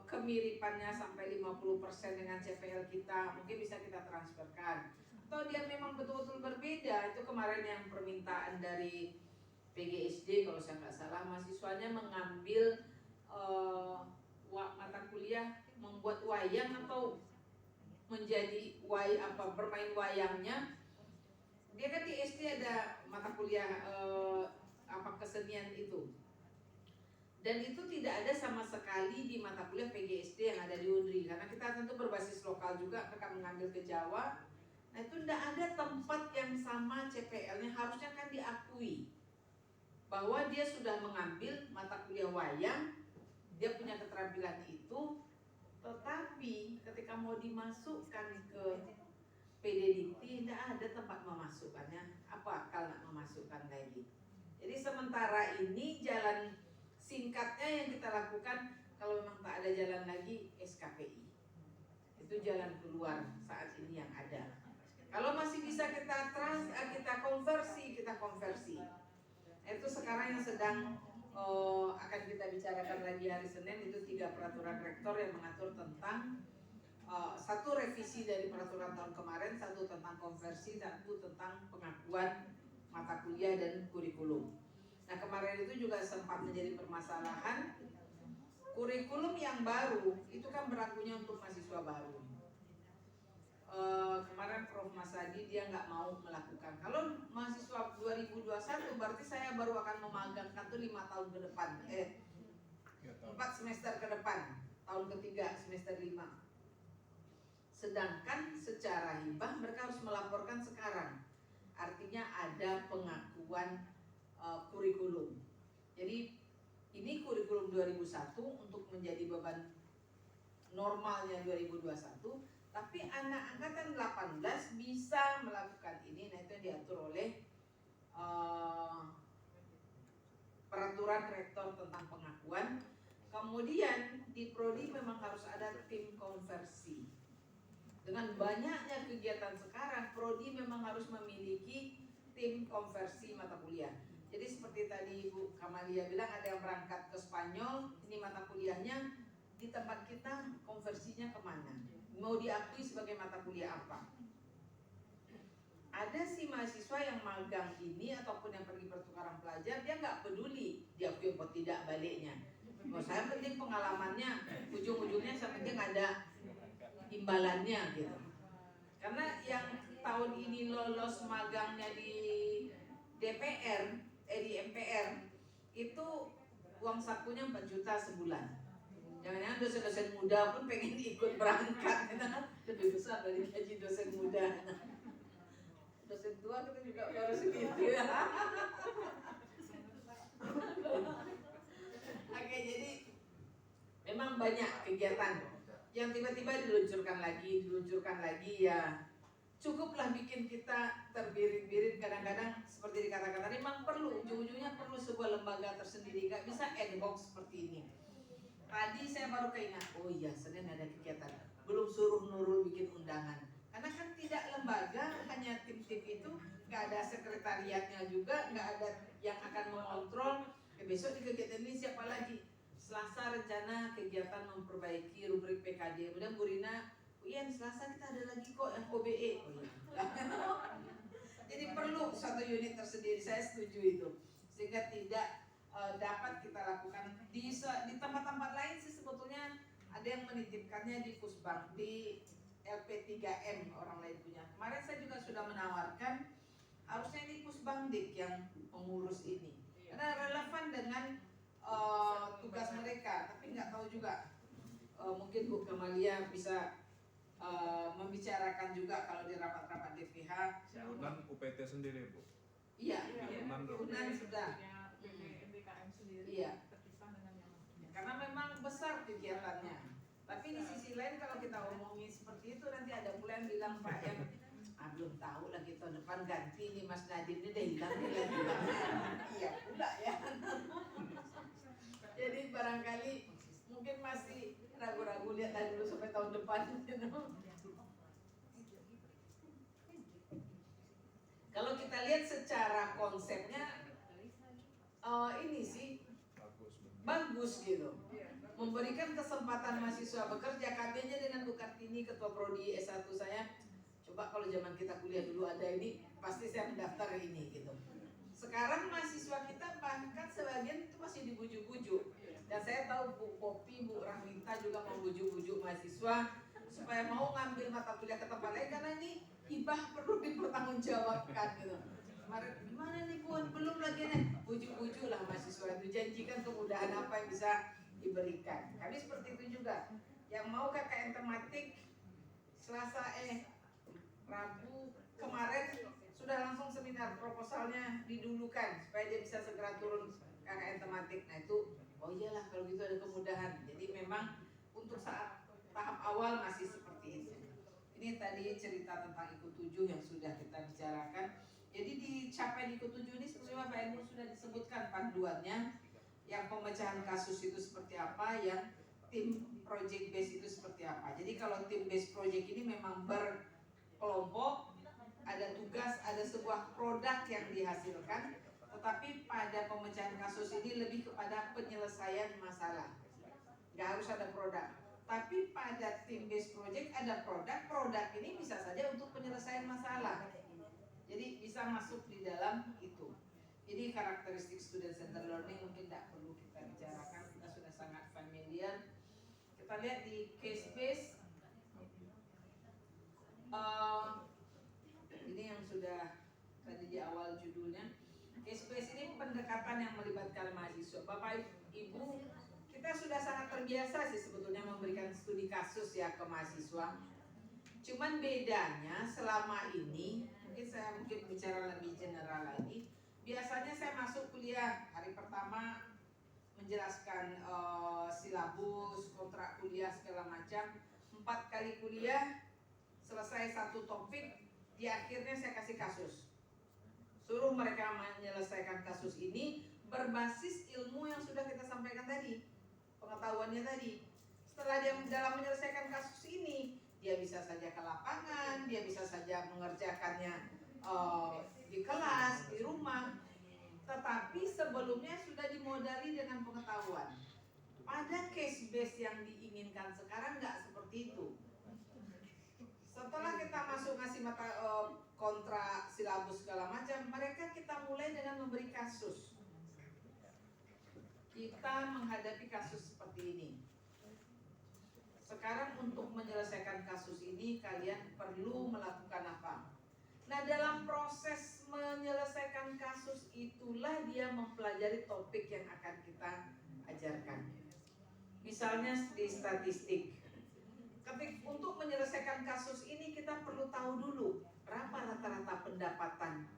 kemiripannya sampai 50% dengan CPL kita, mungkin bisa kita transferkan. Atau dia memang betul-betul berbeda, itu kemarin yang permintaan dari PGSD kalau saya nggak salah, mahasiswanya mengambil mata kuliah membuat wayang atau menjadi bermain wayangnya. Dia kan di SD ada mata kuliah kesenian itu. Dan itu tidak ada sama sekali di mata kuliah PGSD yang ada di Undri. Karena kita tentu berbasis lokal juga, mereka mengambil ke Jawa. Nah itu tidak ada tempat yang sama CPL-nya, harusnya kan diakui bahwa dia sudah mengambil mata kuliah wayang, dia punya keterampilan itu, tetapi ketika mau dimasukkan ke PDDT tidak ada tempat memasukkannya. Apa akal nak memasukkan lagi? Jadi sementara ini jalan singkatnya yang kita lakukan, kalau memang tak ada jalan lagi, SKPI itu jalan keluar saat ini yang ada. Kalau masih bisa kita konversi. Itu sekarang yang sedang akan kita bicarakan lagi hari Senin, itu 3 peraturan rektor yang mengatur tentang 1 revisi dari peraturan tahun kemarin, 1 tentang konversi, 1 tentang pengakuan mata kuliah dan kurikulum. Nah kemarin itu juga sempat menjadi permasalahan, kurikulum yang baru itu kan berlakunya untuk mahasiswa baru. Kemarin Prof. Masadi dia nggak mau melakukan. Kalau mahasiswa 2021 berarti saya baru akan memagangkan tuh 5 tahun ke depan, 4 semester ke depan, tahun ketiga semester 5. Sedangkan secara hibah mereka harus melaporkan sekarang. Artinya ada pengakuan kurikulum. Jadi ini kurikulum 2001 untuk menjadi beban normalnya 2021, tapi anak angkatan 18 bisa melakukan ini. Nah itu yang diatur oleh peraturan rektor tentang pengakuan. Kemudian di prodi memang harus ada tim konversi. Dengan banyaknya kegiatan sekarang, prodi memang harus memiliki tim konversi mata kuliah. Jadi seperti tadi Ibu Kamalia bilang, ada yang berangkat ke Spanyol, ini mata kuliahnya, di tempat kita konversinya kemana? Mau diakui sebagai mata kuliah apa? Ada sih mahasiswa yang magang ini ataupun yang pergi pertukaran pelajar saja, dia nggak peduli diakui atau tidak baliknya. Kalau saya penting pengalamannya, ujung-ujungnya saya penting ada imbalannya gitu. Karena yang tahun ini lolos magangnya di DPR, di MPR itu uang sakunya 4 juta sebulan. Jangan-jangan dosen-dosen muda pun pengen ikut berangkat, lebih besar dari gaji dosen muda. Dosen tua kita juga baru segitu ya. Oke, jadi memang banyak kegiatan yang tiba-tiba diluncurkan lagi ya. Cukuplah bikin kita terbirit-birit. Kadang-kadang seperti dikatakan tadi, memang perlu, ujung-ujungnya perlu sebuah lembaga tersendiri, gak bisa ad hoc seperti ini. Tadi saya baru keingat, oh iya Senin ada kegiatan, belum suruh Nurul bikin undangan. Karena kan tidak lembaga, hanya tim-tim itu, gak ada sekretariatnya juga, gak ada yang akan mengontrol. Besok di kegiatan ini siapa lagi? Selasa rencana kegiatan memperbaiki rubrik PKD. Kemudian Bu Rina, Ian Selasa kita ada lagi kok yang OBE. Oh, iya. Jadi perlu satu unit tersendiri, saya setuju itu. Sehingga tidak dapat kita lakukan di tempat-tempat lain sih sebetulnya ada yang menitipkannya di Pusbang, di LP3M orang lain punya. Kemarin saya juga sudah menawarkan harusnya ini Pusbangdik yang mengurus ini. Karena relevan dengan tugas mereka, tapi nggak tahu juga. Mungkin Bu Kamalia bisa membicarakan juga kalau di rapat-rapat DPH. Unan UPT sendiri Bu. Iya, Unan sudah. MBKM sendiri Iya. terpisah dengan yang lainnya. Karena memang besar kegiatannya. Tapi di sisi lain kalau kita omongin seperti itu nanti ada pula yang bilang Pak M, belum tahu lagi tahun depan ganti nih Mas Nadiem ini udah hilang nih lagi. Iya pula ya. Jadi barangkali mungkin masih ragu-ragu, lihat dulu sampai tahun depan. Kalau kita lihat secara konsepnya ini sih bagus gitu, memberikan kesempatan mahasiswa bekerja. Kami aja dengan Bu Kartini, ketua prodi S1 saya, coba kalau zaman kita kuliah dulu ada ini, pasti saya mendaftar ini gitu. Sekarang mahasiswa kita bahkan sebagian itu masih dibujuk-bujuk. Dan saya tahu Bu Popi, Bu Rahminta juga membujuk-bujuk mahasiswa supaya mau ngambil mata kuliah ke tempat lain karena ini hibah perlu dipertanggungjawabkan gitu. Kemarin gimana nih Puan, belum lagi nih, bujuk-bujuk lah mahasiswa itu, janjikan kemudahan apa yang bisa diberikan. Kami seperti itu juga. Yang mau KKN tematik Selasa Rabu kemarin sudah langsung seminar, proposalnya didulukan supaya dia bisa segera turun KKN tematik. Nah itu, oh iyalah kalau gitu ada kemudahan. Jadi memang untuk saat tahap awal masih seperti itu. Ini tadi cerita tentang IKU 7 yang sudah kita bicarakan. Jadi di capaian IKU 7 ini sebetulnya Pak Enur sudah disebutkan panduannya. Yang pemecahan kasus itu seperti apa, yang tim project base itu seperti apa. Jadi kalau tim base project ini memang berkelompok, ada tugas, ada sebuah produk yang dihasilkan. Tetapi pada pemecahan kasus ini lebih kepada penyelesaian masalah. Nggak harus ada produk. Tapi pada tim base project ada produk ini bisa saja untuk penyelesaian masalah. Jadi bisa masuk di dalam itu. Jadi karakteristik student center learning mungkin tidak perlu kita bicarakan, kita sudah sangat familiar. Kita lihat di case base. Ini yang sudah tadi di awal judulnya. Case base ini pendekatan yang melibatkan mahasiswa. Bapak Ibu, kita sudah sangat terbiasa sih sebetulnya memberikan studi kasus ya ke mahasiswa. Cuman bedanya selama ini, saya mungkin bicara lebih general lagi. Biasanya saya masuk kuliah hari pertama menjelaskan silabus, kontrak kuliah segala macam. 4 kali kuliah selesai satu topik, di akhirnya saya kasih kasus. Suruh mereka menyelesaikan kasus ini berbasis ilmu yang sudah kita sampaikan tadi, pengetahuannya tadi. Setelah dia dalam menyelesaikan kasus ini, dia bisa saja ke lapangan, dia bisa saja mengerjakannya di kelas, di rumah. Tetapi sebelumnya sudah dimodali dengan pengetahuan. Pada case base yang diinginkan sekarang nggak seperti itu. Setelah kita masuk ngasih mata kontrak, silabus segala macam, mereka kita mulai dengan memberi kasus. kita menghadapi kasus seperti ini. Sekarang untuk menyelesaikan kasus ini kalian perlu melakukan apa? Nah, dalam proses menyelesaikan kasus itulah dia mempelajari topik yang akan kita ajarkan. Misalnya di statistik. Untuk menyelesaikan kasus ini kita perlu tahu dulu berapa rata-rata pendapatan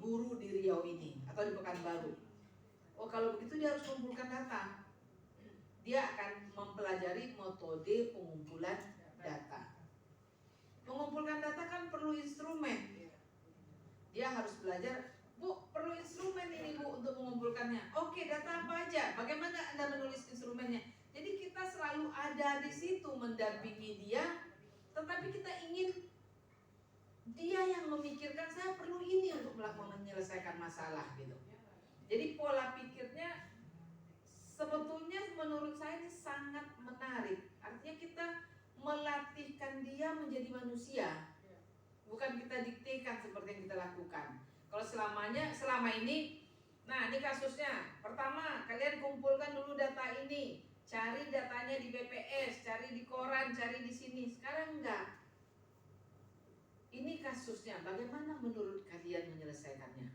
guru di Riau ini atau di Pekanbaru. Oh, kalau begitu dia harus mengumpulkan data. Dia akan mempelajari metode pengumpulan data. Mengumpulkan data kan perlu instrumen. Dia harus belajar, Bu, perlu instrumen ini Bu untuk mengumpulkannya. Oke, data apa aja? Bagaimana Anda menulis instrumennya? Jadi kita selalu ada di situ mendampingi dia, tetapi kita ingin dia yang memikirkan saya perlu ini untuk menyelesaikan masalah gitu. Jadi pola pikirnya sebetulnya menurut saya ini sangat menarik. Artinya kita melatihkan dia menjadi manusia. Bukan kita diktekan seperti yang kita lakukan. Kalau selama ini, nah ini kasusnya. Pertama, kalian kumpulkan dulu data ini. Cari datanya di BPS, cari di koran, cari di sini. Sekarang enggak. Ini kasusnya, bagaimana menurut kalian menyelesaikannya?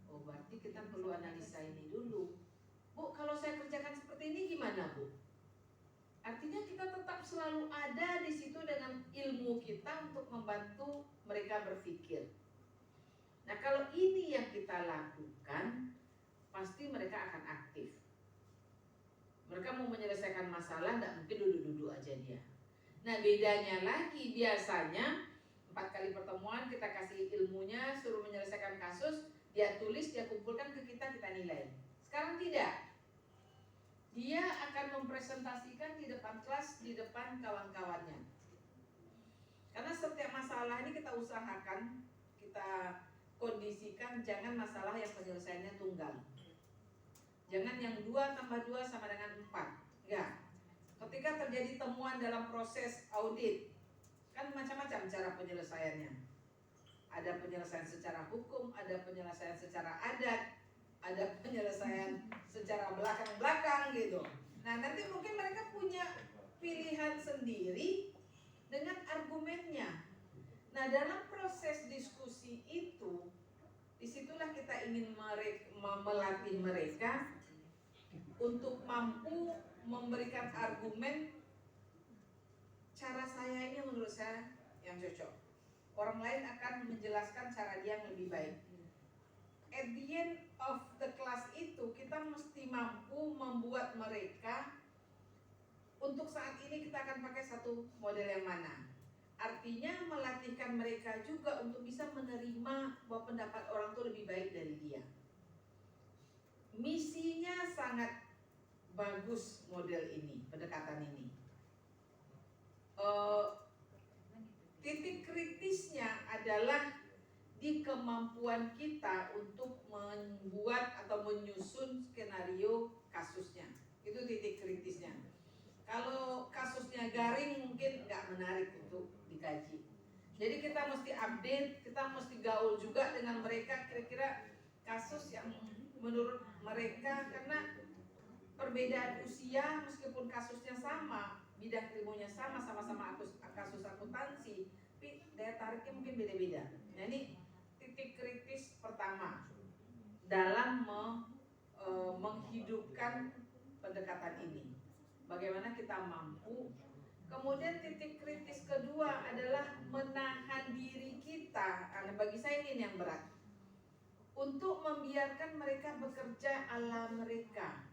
Oh, berarti kita perlu analisa ini dulu. Bu, kalau saya kerjakan seperti ini gimana, Bu? Artinya kita tetap selalu ada di situ dengan ilmu kita untuk membantu mereka berpikir. Nah, kalau ini yang kita lakukan, pasti mereka akan aktif. Mereka mau menyelesaikan masalah, tidak mungkin duduk-duduk aja dia. Nah, bedanya lagi biasanya 4 kali pertemuan kita kasih ilmunya, suruh menyelesaikan kasus, dia tulis, dia kumpulkan ke kita, kita nilai. Sekarang tidak. Dia akan mempresentasikan di depan kelas, di depan kawan-kawannya. Karena setiap masalah ini kita usahakan, kita kondisikan jangan masalah yang penyelesaiannya tunggal. Jangan yang 2 tambah 2 sama dengan 4. Enggak. Ketika terjadi temuan dalam proses audit, kan macam-macam cara penyelesaiannya. Ada penyelesaian secara hukum, ada penyelesaian secara adat, ada penyelesaian secara belakang-belakang gitu. Nah, nanti mungkin mereka punya pilihan sendiri dengan argumennya. Nah, dalam proses diskusi itu, disitulah kita ingin melatih mereka untuk mampu memberikan argumen. Cara saya ini menurut saya yang cocok. Orang lain akan menjelaskan cara dia yang lebih baik. At the end of the class itu kita mesti mampu membuat mereka, untuk saat ini kita akan pakai satu model yang mana. Artinya melatihkan mereka juga untuk bisa menerima bahwa pendapat orang itu lebih baik dari dia. Misinya sangat bagus model ini, pendekatan ini. Titik kritisnya adalah di kemampuan kita untuk membuat atau menyusun skenario kasusnya. Itu titik kritisnya. Kalau kasusnya garing mungkin nggak menarik untuk dikaji. Jadi kita mesti update, kita mesti gaul juga dengan mereka kira-kira kasus yang menurut mereka, karena perbedaan usia meskipun kasusnya sama, bidang ilmunya sama, sama-sama kasus akuntansi, tapi daya tariknya mungkin beda-beda. Nah, ini titik kritis pertama dalam menghidupkan pendekatan ini. Bagaimana kita mampu. Kemudian titik kritis kedua adalah menahan diri kita. Karena bagi saya ini yang berat. Untuk membiarkan mereka bekerja ala mereka.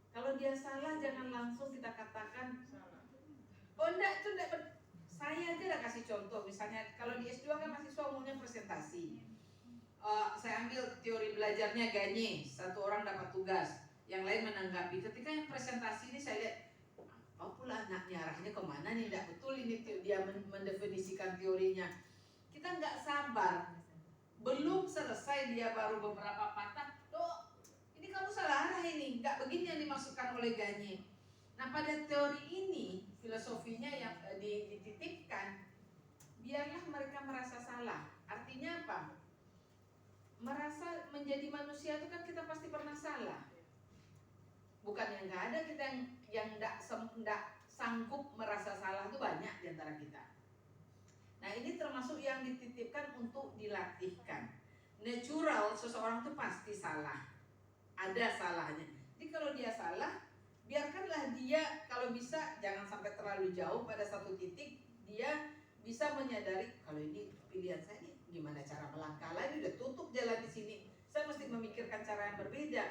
Kalau dia salah jangan langsung kita katakan, oh enggak, itu enggak. Saya aja udah kasih contoh. Misalnya kalau di S2 kan mahasiswa umumnya presentasi. Saya ambil teori belajarnya Gagne, satu orang dapat tugas, yang lain menanggapi. Ketika yang presentasi ini saya lihat, apa pula anaknya, arahnya kemana nih, tidak betul ini dia mendefinisikan teorinya. Kita nggak sabar, belum selesai dia baru beberapa patah, loh ini kamu salah arah ini, nggak begini yang dimaksudkan oleh Gagne. Nah, pada teori ini filosofinya yang dititipkan, biarlah mereka merasa salah. Artinya apa? merasa menjadi manusia itu kan kita pasti pernah salah. Bukan yang nggak ada, kita yang nggak sanggup merasa salah itu banyak di antara kita. Nah ini termasuk yang dititipkan untuk dilatihkan. Natural seseorang itu pasti salah, ada salahnya. Jadi kalau dia salah, biarkanlah dia, kalau bisa jangan sampai terlalu jauh, pada satu titik dia bisa menyadari kalau ini pilihan saya ini gimana cara melangkah lagi, udah tutup jalan di sini, saya mesti memikirkan cara yang berbeda.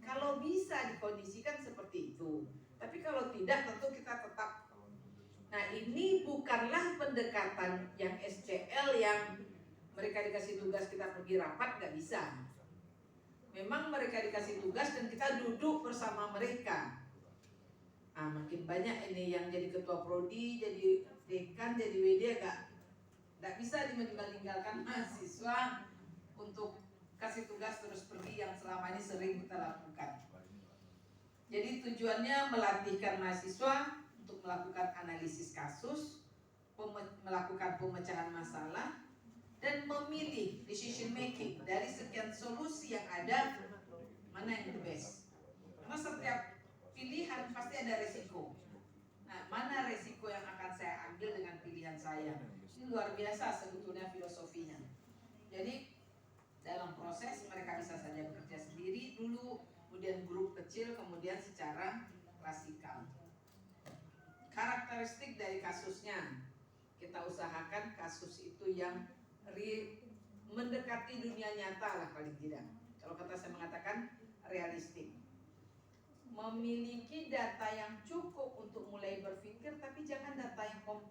Kalau bisa dikondisikan seperti itu, tapi kalau tidak tentu kita tetap. Nah ini bukanlah pendekatan yang SCL yang mereka dikasih tugas kita pergi rapat, nggak bisa. Memang mereka dikasih tugas dan kita duduk bersama mereka. Nah, makin banyak ini yang jadi ketua prodi, jadi dekan, jadi WD, nggak bisa dimeninggalkan mahasiswa untuk kasih tugas terus pergi yang selama ini sering kita lakukan. Jadi tujuannya melatihkan mahasiswa untuk melakukan analisis kasus, melakukan pemecahan masalah, dan memilih decision making dari sekian solusi yang ada, mana yang the best. Karena setiap pilihan pasti ada resiko. Nah, mana resiko yang akan saya ambil dengan pilihan saya? Ini luar biasa sebetulnya filosofinya. Jadi dalam proses mereka bisa saja bekerja sendiri dulu, kemudian grup kecil, kemudian secara klasikal. Karakteristik dari kasusnya, kita usahakan kasus itu yang mendekati dunia nyata lah paling tidak. Kalau kata saya mengatakan realistik. Memiliki data yang cukup untuk mulai berpikir, tapi jangan data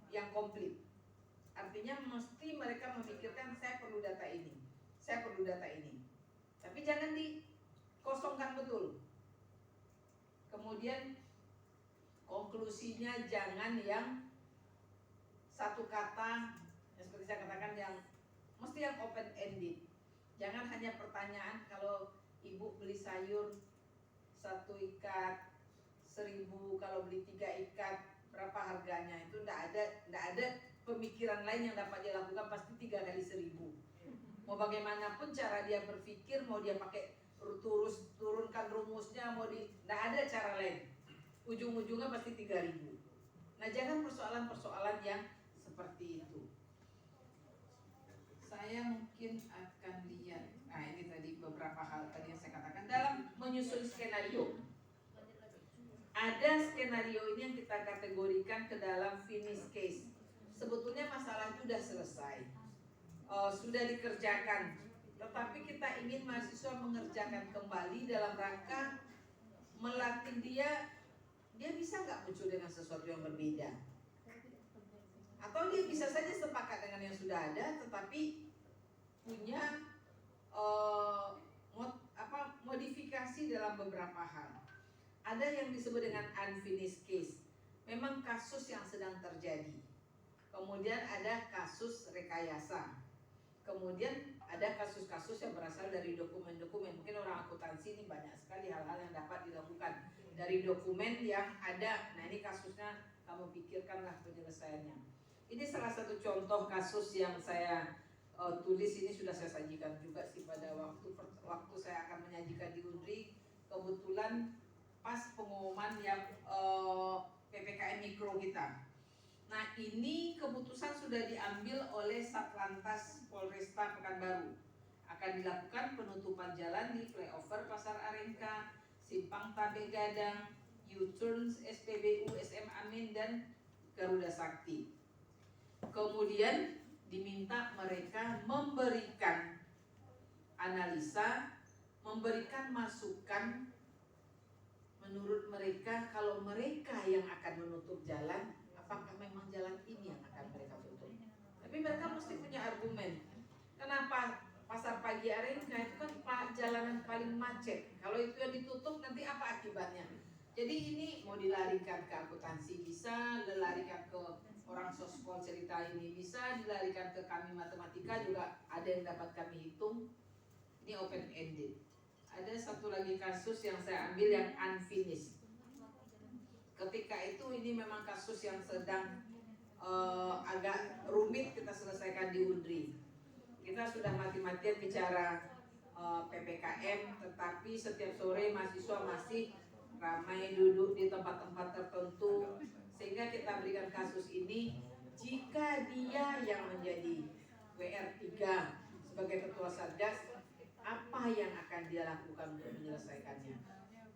yang komplit. Artinya mesti mereka memikirkan saya perlu data ini, saya perlu data ini. Tapi jangan dikosongkan betul. Kemudian konklusinya jangan yang satu kata, yang seperti saya katakan, yang mesti yang open ended. Jangan hanya pertanyaan, kalau ibu beli sayur 1 ikat 1.000, kalau beli 3 ikat berapa harganya, itu enggak ada pemikiran lain yang dapat dia lakukan, pasti 3 kali 1.000. Mau bagaimanapun cara dia berpikir, mau dia pakai turunkan rumusnya, enggak ada cara lain, ujung-ujungnya pasti 3.000. Nah jangan persoalan-persoalan yang seperti itu. Saya mungkin akan lihat, nah ini tadi beberapa hal tadi yang saya katakan dalam menyusun skenario. Ada skenario ini yang kita kategorikan ke dalam finish case. Sebetulnya masalah itu sudah selesai, sudah dikerjakan, tetapi kita ingin mahasiswa mengerjakan kembali dalam rangka melatih dia bisa nggak muncul dengan sesuatu yang berbeda. Atau dia bisa saja sepakat dengan yang sudah ada, tetapi punya modifikasi dalam beberapa hal. Ada yang disebut dengan unfinished case, memang kasus yang sedang terjadi. Kemudian ada kasus rekayasa. Kemudian ada kasus-kasus yang berasal dari dokumen-dokumen. Mungkin orang akuntansi ini banyak sekali hal-hal yang dapat dilakukan dari dokumen yang ada. Nah ini kasusnya, kamu pikirkanlah penyelesaiannya. Ini salah satu contoh kasus yang saya tulis, ini sudah saya sajikan juga sih pada waktu saya akan menyajikan di Undri. Kebetulan pas pengumuman yang PPKM Mikro kita. Nah ini keputusan sudah diambil oleh Satlantas Polresta Pekanbaru. Akan dilakukan penutupan jalan di flyover Pasar Arenka, Simpang Tabe Gadang, U-turn SPBU, SM Amin, dan Garuda Sakti. Kemudian diminta mereka memberikan analisa, memberikan masukan menurut mereka, kalau mereka yang akan menutup jalan, apakah memang jalan ini yang akan mereka tutup. Tapi mereka mesti punya argumen. Kenapa Pasar Pagi Arenka itu kan jalanan paling macet, kalau itu yang ditutup nanti apa akibatnya. Jadi ini mau dilarikan ke akuntansi bisa, dilarikan ke orang sospol cerita ini bisa, dilarikan ke kami matematika juga ada yang dapat kami hitung. Ini open ended. Ada satu lagi kasus yang saya ambil yang unfinished. Ketika itu ini memang kasus yang sedang agak rumit kita selesaikan di Undri. Kita sudah mati-matian bicara PTM, tetapi setiap sore mahasiswa masih ramai duduk di tempat-tempat tertentu, sehingga kita berikan kasus ini. Jika dia yang menjadi WR3 sebagai ketua Satgas, apa yang akan dia lakukan untuk menyelesaikannya?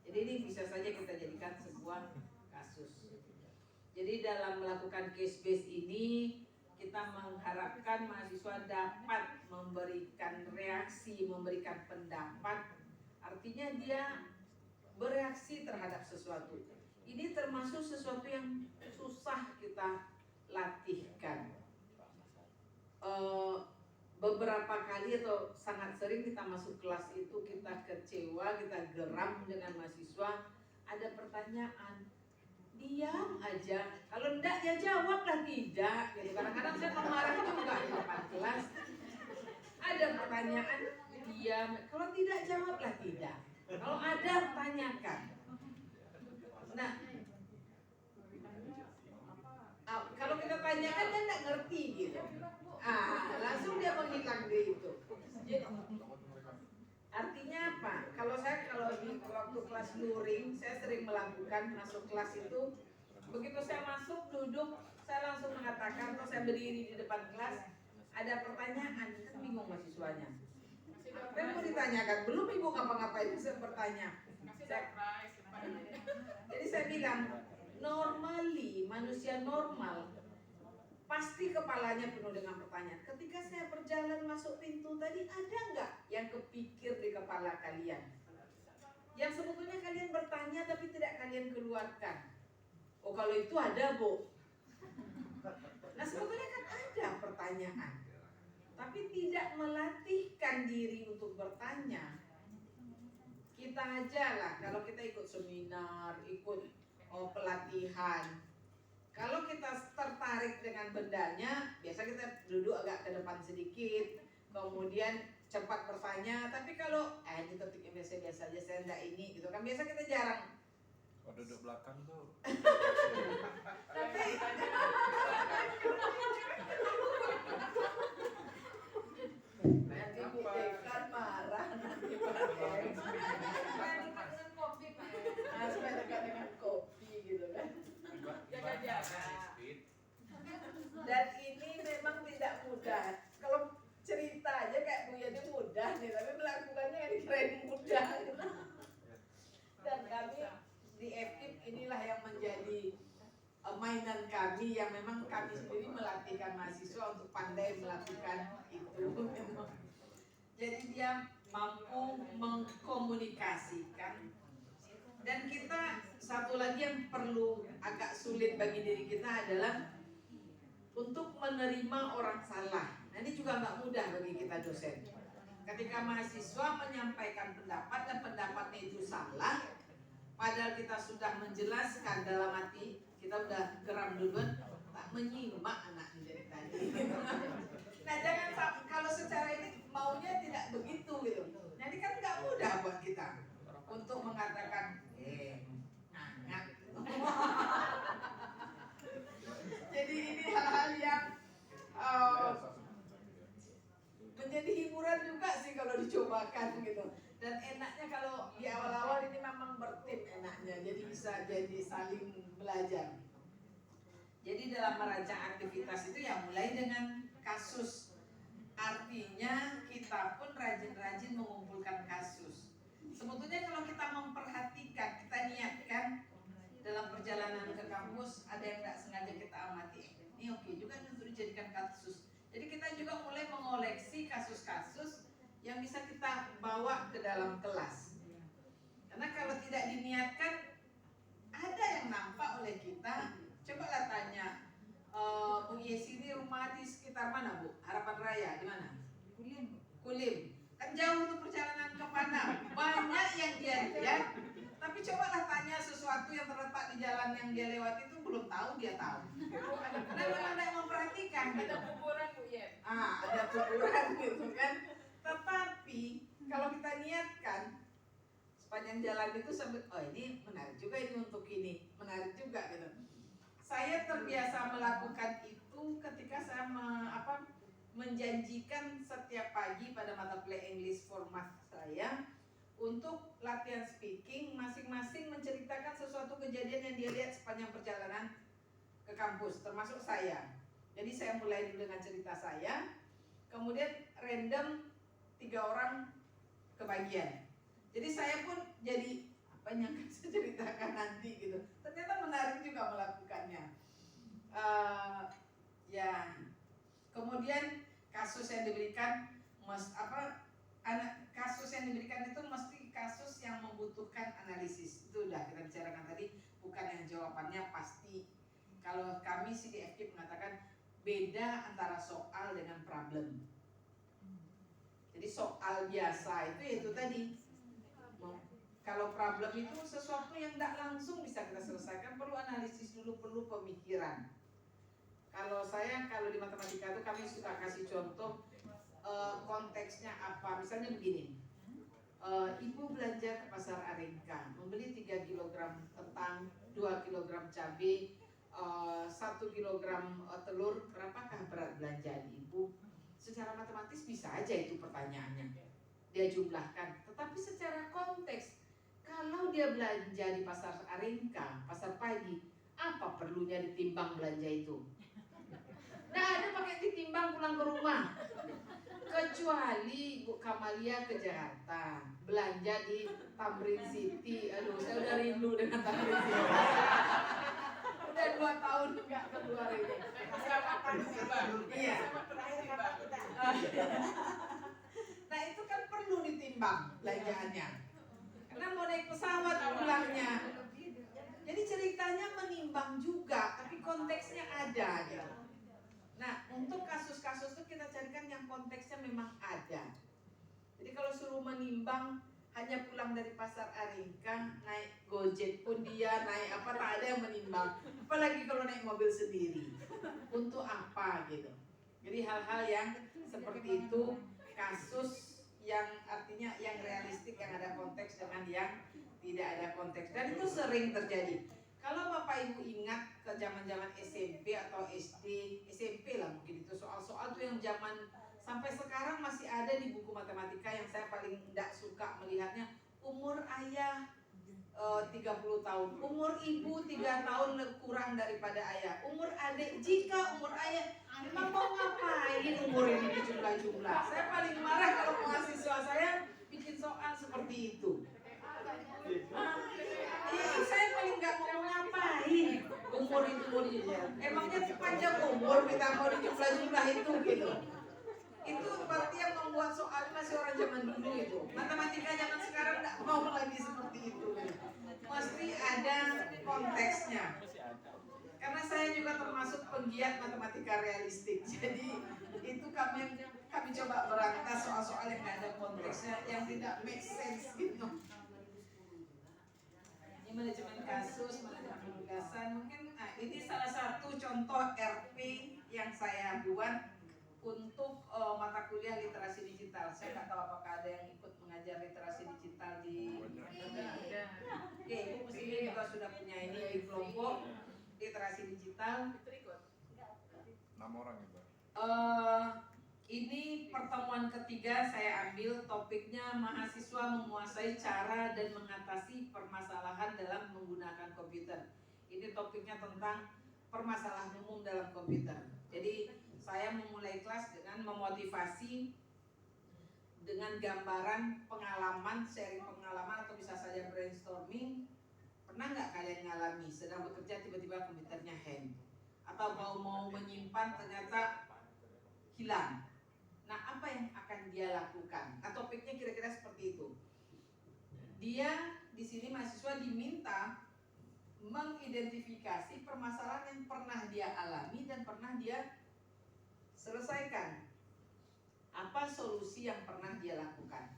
Jadi ini bisa saja kita jadikan sebuah kasus. Jadi dalam melakukan case base ini, kita mengharapkan mahasiswa dapat memberikan reaksi, memberikan pendapat. Artinya dia bereaksi terhadap sesuatu. Ini termasuk sesuatu yang susah kita latihkan. Beberapa kali atau sangat sering kita masuk kelas itu kita kecewa, kita geram dengan mahasiswa. Ada pertanyaan, diam aja. Kalau enggak ya jawablah tidak. Gitu. Kadang-kadang saya marah juga di depan kelas. Ada pertanyaan, diam. Kalau tidak jawablah tidak. Kalau ada tanyakan. Nah, kalau kita tanyakan dia enggak ngerti gitu. Langsung dia menghilang di itu. Jadi, artinya apa? Kalau di waktu kelas luring, saya sering melakukan masuk kelas itu. Begitu saya masuk duduk, saya langsung mengatakan atau saya berdiri di depan kelas, ada pertanyaan, kan bingung mahasiswanya. Apa yang mau ditanyakan? Belum ibu ngapa-ngapain saya bertanya. Jadi saya bilang, normally manusia normal pasti kepalanya penuh dengan pertanyaan. Ketika saya berjalan masuk pintu tadi, ada nggak yang kepikir di kepala kalian? Yang sebetulnya kalian bertanya tapi tidak kalian keluarkan. Oh kalau itu ada, Bu. Nah sebetulnya kan ada pertanyaan, tapi tidak melatihkan diri untuk bertanya. Kita aja lah, kalau kita ikut seminar, ikut pelatihan. Kalau kita tertarik dengan bendanya, biasa kita duduk agak ke depan sedikit, kemudian cepat bertanya. Tapi kalau ini topiknya biasa aja, saya enggak ini gitu kan. Biasa kita jarang. Kalau duduk belakang tuh. Tapi nanti Bu Dekan marah nanti pakai. Supaya dekat dengan kopi gitu kan. Dan ini memang tidak mudah. Kalau cerita aja kayak Bu Yani mudah nih, tapi melakukannya yang keren mudah. Dan kami di FKIP inilah yang menjadi mainan kami, yang memang kami sendiri melatihkan mahasiswa untuk pandai melakukan itu. Jadi dia mampu mengkomunikasikan. Dan kita satu lagi yang perlu agak sulit bagi diri kita adalah untuk menerima orang salah. Nah ini juga nggak mudah bagi kita dosen. Ketika mahasiswa menyampaikan pendapat dan pendapatnya itu salah, padahal kita sudah menjelaskan dalam hati, kita udah geram duluan, tak menyimak anak dari tadi. Nah jangan kalau secara ini maunya tidak begitu gitu. Jadi kan nggak mudah buat kita untuk mengatakan ngangat. Jadi ini hal-hal yang menjadi hiburan juga sih kalau dicobakan gitu. Dan enaknya kalau di awal-awal ini memang bertim enaknya, jadi bisa jadi saling belajar. Jadi dalam merancang aktivitas itu ya mulai dengan kasus. Artinya kita pun rajin-rajin mengumpulkan kasus. Sebetulnya kalau kita memperhatikan, kita niatkan dalam perjalanan ke kampus, ada yang nggak sengaja kita amati. Ini oke juga untuk dijadikan kasus. Jadi kita juga mulai mengoleksi kasus-kasus yang bisa kita bawa ke dalam kelas. Karena kalau tidak diniatkan, ada yang nampak oleh kita. Cobalah tanya, Bu Yesi ini rumah di sekitar mana, Bu? Harapan Raya, di mana? Kulim. Kan jauh tuh perjalanan ke Panam. Banyak yang dia lihat. Tapi cobalah tanya sesuatu yang terletak di jalan yang dia lewati itu belum tahu, dia tahu. Karena memang ada yang memperhatikan. Ada kuburan, Bu ya. Ada kuburan gitu kan. Tetapi kalau kita niatkan sepanjang jalan itu sampai, oh ini menarik juga ini untuk ini, menarik juga gitu. Saya terbiasa melakukan itu ketika saya menjanjikan setiap pagi pada mata kuliah English for Math saya untuk latihan speaking, masing-masing menceritakan sesuatu kejadian yang dia lihat sepanjang perjalanan ke kampus, termasuk saya. Jadi saya mulai dulu dengan cerita saya, kemudian random 3 orang kebagian. Jadi saya pun jadi apa yang akan saya ceritakan nanti gitu. Ternyata menarik juga melakukannya. Ya, kemudian kasus yang diberikan kasus yang diberikan itu mesti kasus yang membutuhkan analisis. Itu udah kita bicarakan tadi, bukan yang jawabannya pasti. Kalau kami CDFK mengatakan beda antara soal dengan problem. Jadi soal biasa itu tadi. Kalau problem itu sesuatu yang tidak langsung bisa kita selesaikan, perlu analisis dulu, perlu pemikiran. Kalau di matematika itu kami suka kasih contoh konteksnya apa. Misalnya begini, ibu belanja ke pasar Aringka, membeli 3 kg kentang, 2 kg cabai, 1 kg telur. Berapakah berat belanjaan ibu? Secara matematis bisa aja itu pertanyaannya, dia jumlahkan. Tetapi secara konteks, kalau dia belanja di pasar Aringka, pasar pagi, apa perlunya ditimbang belanja itu? Nah, ada pakai ditimbang pulang ke rumah. Kecuali Bu Kamalia ke Jakarta, belanja di Tamrin City. Aduh, saya udah rindu dengan Tamrin City. Udah 2 tahun nggak keluar ini. Iya. Nah, itu kan perlu ditimbang belanjaannya. Karena mau naik pesawat pulangnya. Jadi ceritanya menimbang juga, tapi konteksnya ada gitu. Nah, untuk kasus-kasus itu kita carikan yang konteksnya memang ada. Jadi kalau suruh menimbang, hanya pulang dari pasar Aringka, naik Gojek pun dia, naik apa, tak ada yang menimbang. Apalagi kalau naik mobil sendiri. Untuk apa gitu. Jadi hal-hal yang seperti itu, kasus yang artinya yang realistik, yang ada konteks dengan yang tidak ada konteks. Dan itu sering terjadi. Kalau Bapak Ibu ingat ke zaman-zaman SMP atau SD, SMP lah mungkin itu, soal-soal tuh yang zaman sampai sekarang masih ada di buku matematika yang saya paling tidak suka melihatnya. Umur ayah 30 tahun, umur ibu 3 tahun kurang daripada ayah, umur adik, jika umur ayah, memang mau ngapain umur ini dijumlah-jumlah? Saya paling marah kalau mahasiswa saya bikin soal seperti itu. Saya paling nggak mau ngapain umur itu mau dijumlah. Emangnya sepanjang umur kita mau dijumlah-jumlah itu gitu. Itu berarti yang membuat soal masih orang zaman dulu itu. Matematika zaman sekarang nggak mau lagi seperti itu. Mesti ada konteksnya. Karena saya juga termasuk penggiat matematika realistik. Jadi itu kami coba berantas soal-soal yang nggak ada konteksnya, yang tidak make sense gitu. Ini manajemen kasus, manajemen penugasan. Mungkin ini salah satu contoh RP yang saya buat untuk mata kuliah literasi digital. Saya nggak tahu apakah ada yang ikut mengajar literasi digital di ada. Oke, Ibu sendiri juga sudah punya ini di kelompok literasi digital. 6 orang itu. Ini pertemuan ketiga saya ambil, topiknya mahasiswa menguasai cara dan mengatasi permasalahan dalam menggunakan komputer. Ini topiknya tentang permasalahan umum dalam komputer. Jadi saya memulai kelas dengan memotivasi dengan gambaran pengalaman, sharing pengalaman atau bisa saja brainstorming. Pernah nggak kalian ngalami sedang bekerja tiba-tiba komputernya hang? Atau mau menyimpan ternyata hilang? Nah, apa yang akan dia lakukan? Nah, topiknya kira-kira seperti itu. Dia di sini mahasiswa diminta mengidentifikasi permasalahan yang pernah dia alami dan pernah dia selesaikan. Apa solusi yang pernah dia lakukan?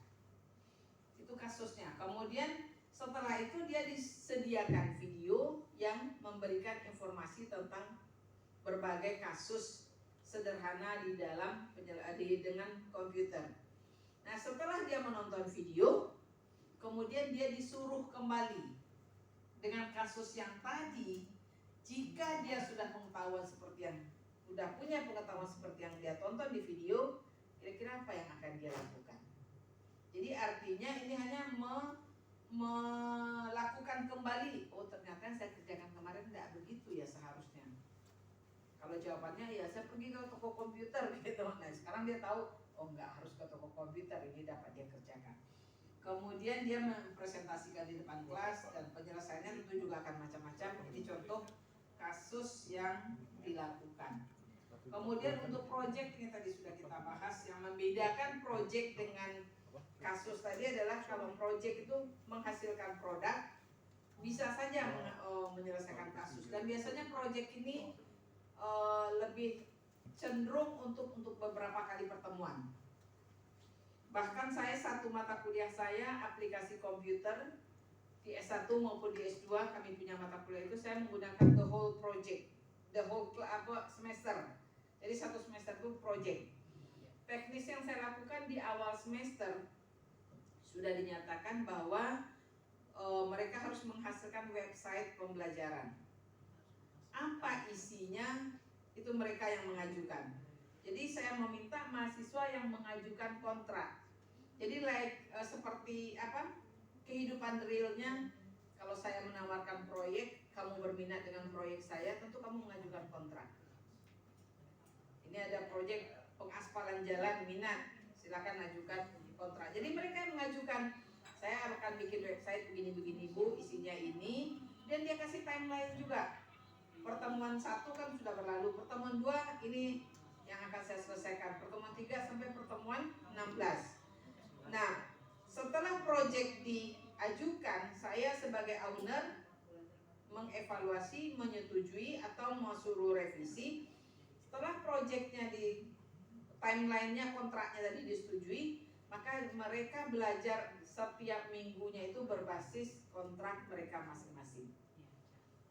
Itu kasusnya. Kemudian setelah itu dia disediakan video yang memberikan informasi tentang berbagai kasus sederhana di dalam dengan komputer. Nah, setelah dia menonton video, kemudian dia disuruh kembali dengan kasus yang tadi. Jika dia sudah pengetahuan seperti yang sudah punya pengetahuan seperti yang dia tonton di video, kira-kira apa yang akan dia lakukan? Jadi artinya ini hanya melakukan kembali, oh ternyata yang saya kerjakan kemarin tidak begitu ya seharusnya. Kalau jawabannya ya saya pergi ke toko komputer gitu. Nah sekarang dia tahu, oh nggak harus ke toko komputer, ini dapat dia kerjakan. Kemudian dia mempresentasikan di depan kelas dan penyelesaiannya tentu juga akan macam-macam. Ini contoh kasus yang dilakukan. Kemudian untuk project ini tadi sudah kita bahas, yang membedakan project dengan kasus tadi adalah kalau project itu menghasilkan produk, bisa saja menyelesaikan kasus. Dan biasanya project ini lebih cenderung untuk beberapa kali pertemuan. Bahkan saya satu mata kuliah saya aplikasi komputer di S1 maupun di S2 kami punya mata kuliah itu saya menggunakan the whole project, the whole semester. Jadi satu semester itu project. Teknis yang saya lakukan di awal semester sudah dinyatakan bahwa mereka harus menghasilkan website pembelajaran. Apa isinya itu mereka yang mengajukan. Jadi saya meminta mahasiswa yang mengajukan kontrak. Jadi seperti apa kehidupan realnya, kalau saya menawarkan proyek, kamu berminat dengan proyek saya, tentu kamu mengajukan kontrak. Ini ada proyek pengaspalan jalan, minat, silakan ajukan kontrak. Jadi mereka yang mengajukan, saya akan bikin website begini-begini Bu, isinya ini, dan dia kasih timeline juga. Pertemuan 1 kan sudah berlalu, pertemuan 2 ini yang akan saya selesaikan, pertemuan 3 sampai pertemuan 16. Nah, setelah proyek diajukan, saya sebagai owner mengevaluasi, menyetujui atau mau suruh revisi. Setelah proyeknya di timelinenya, kontraknya tadi disetujui, maka mereka belajar setiap minggunya itu berbasis kontrak mereka masing-masing.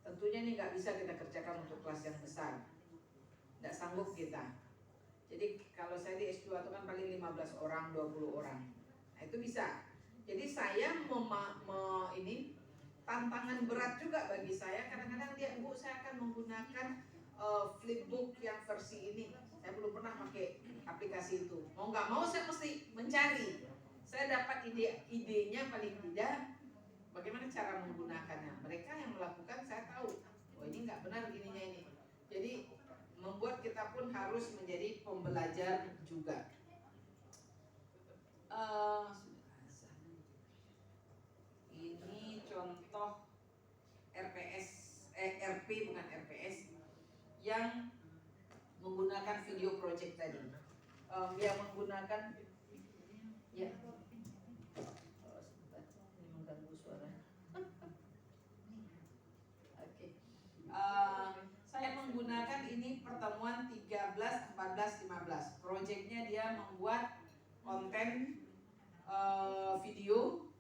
Tentunya ini nggak bisa kita kerjakan untuk kelas yang besar, nggak sanggup kita. Jadi kalau saya di S2 itu kan paling 15 orang, 20 orang. Nah itu bisa. Jadi saya ini tantangan berat juga bagi saya. Kadang-kadang dia, Bu saya akan menggunakan flipbook yang versi ini. Saya belum pernah pakai aplikasi itu. Mau nggak mau saya mesti mencari. Saya dapat idenya paling tidak. Bagaimana cara menggunakannya? Mereka yang melakukan saya tahu. Oh ini nggak benar ininya ini. Jadi membuat kita pun harus menjadi pembelajar juga. Ini contoh RP bukan RPS yang menggunakan video project tadi. Yang menggunakan ya. Mengganggu suara. Oke. Saya menggunakan ini pertemuan 13, 14, 15. Projectnya dia membuat konten video,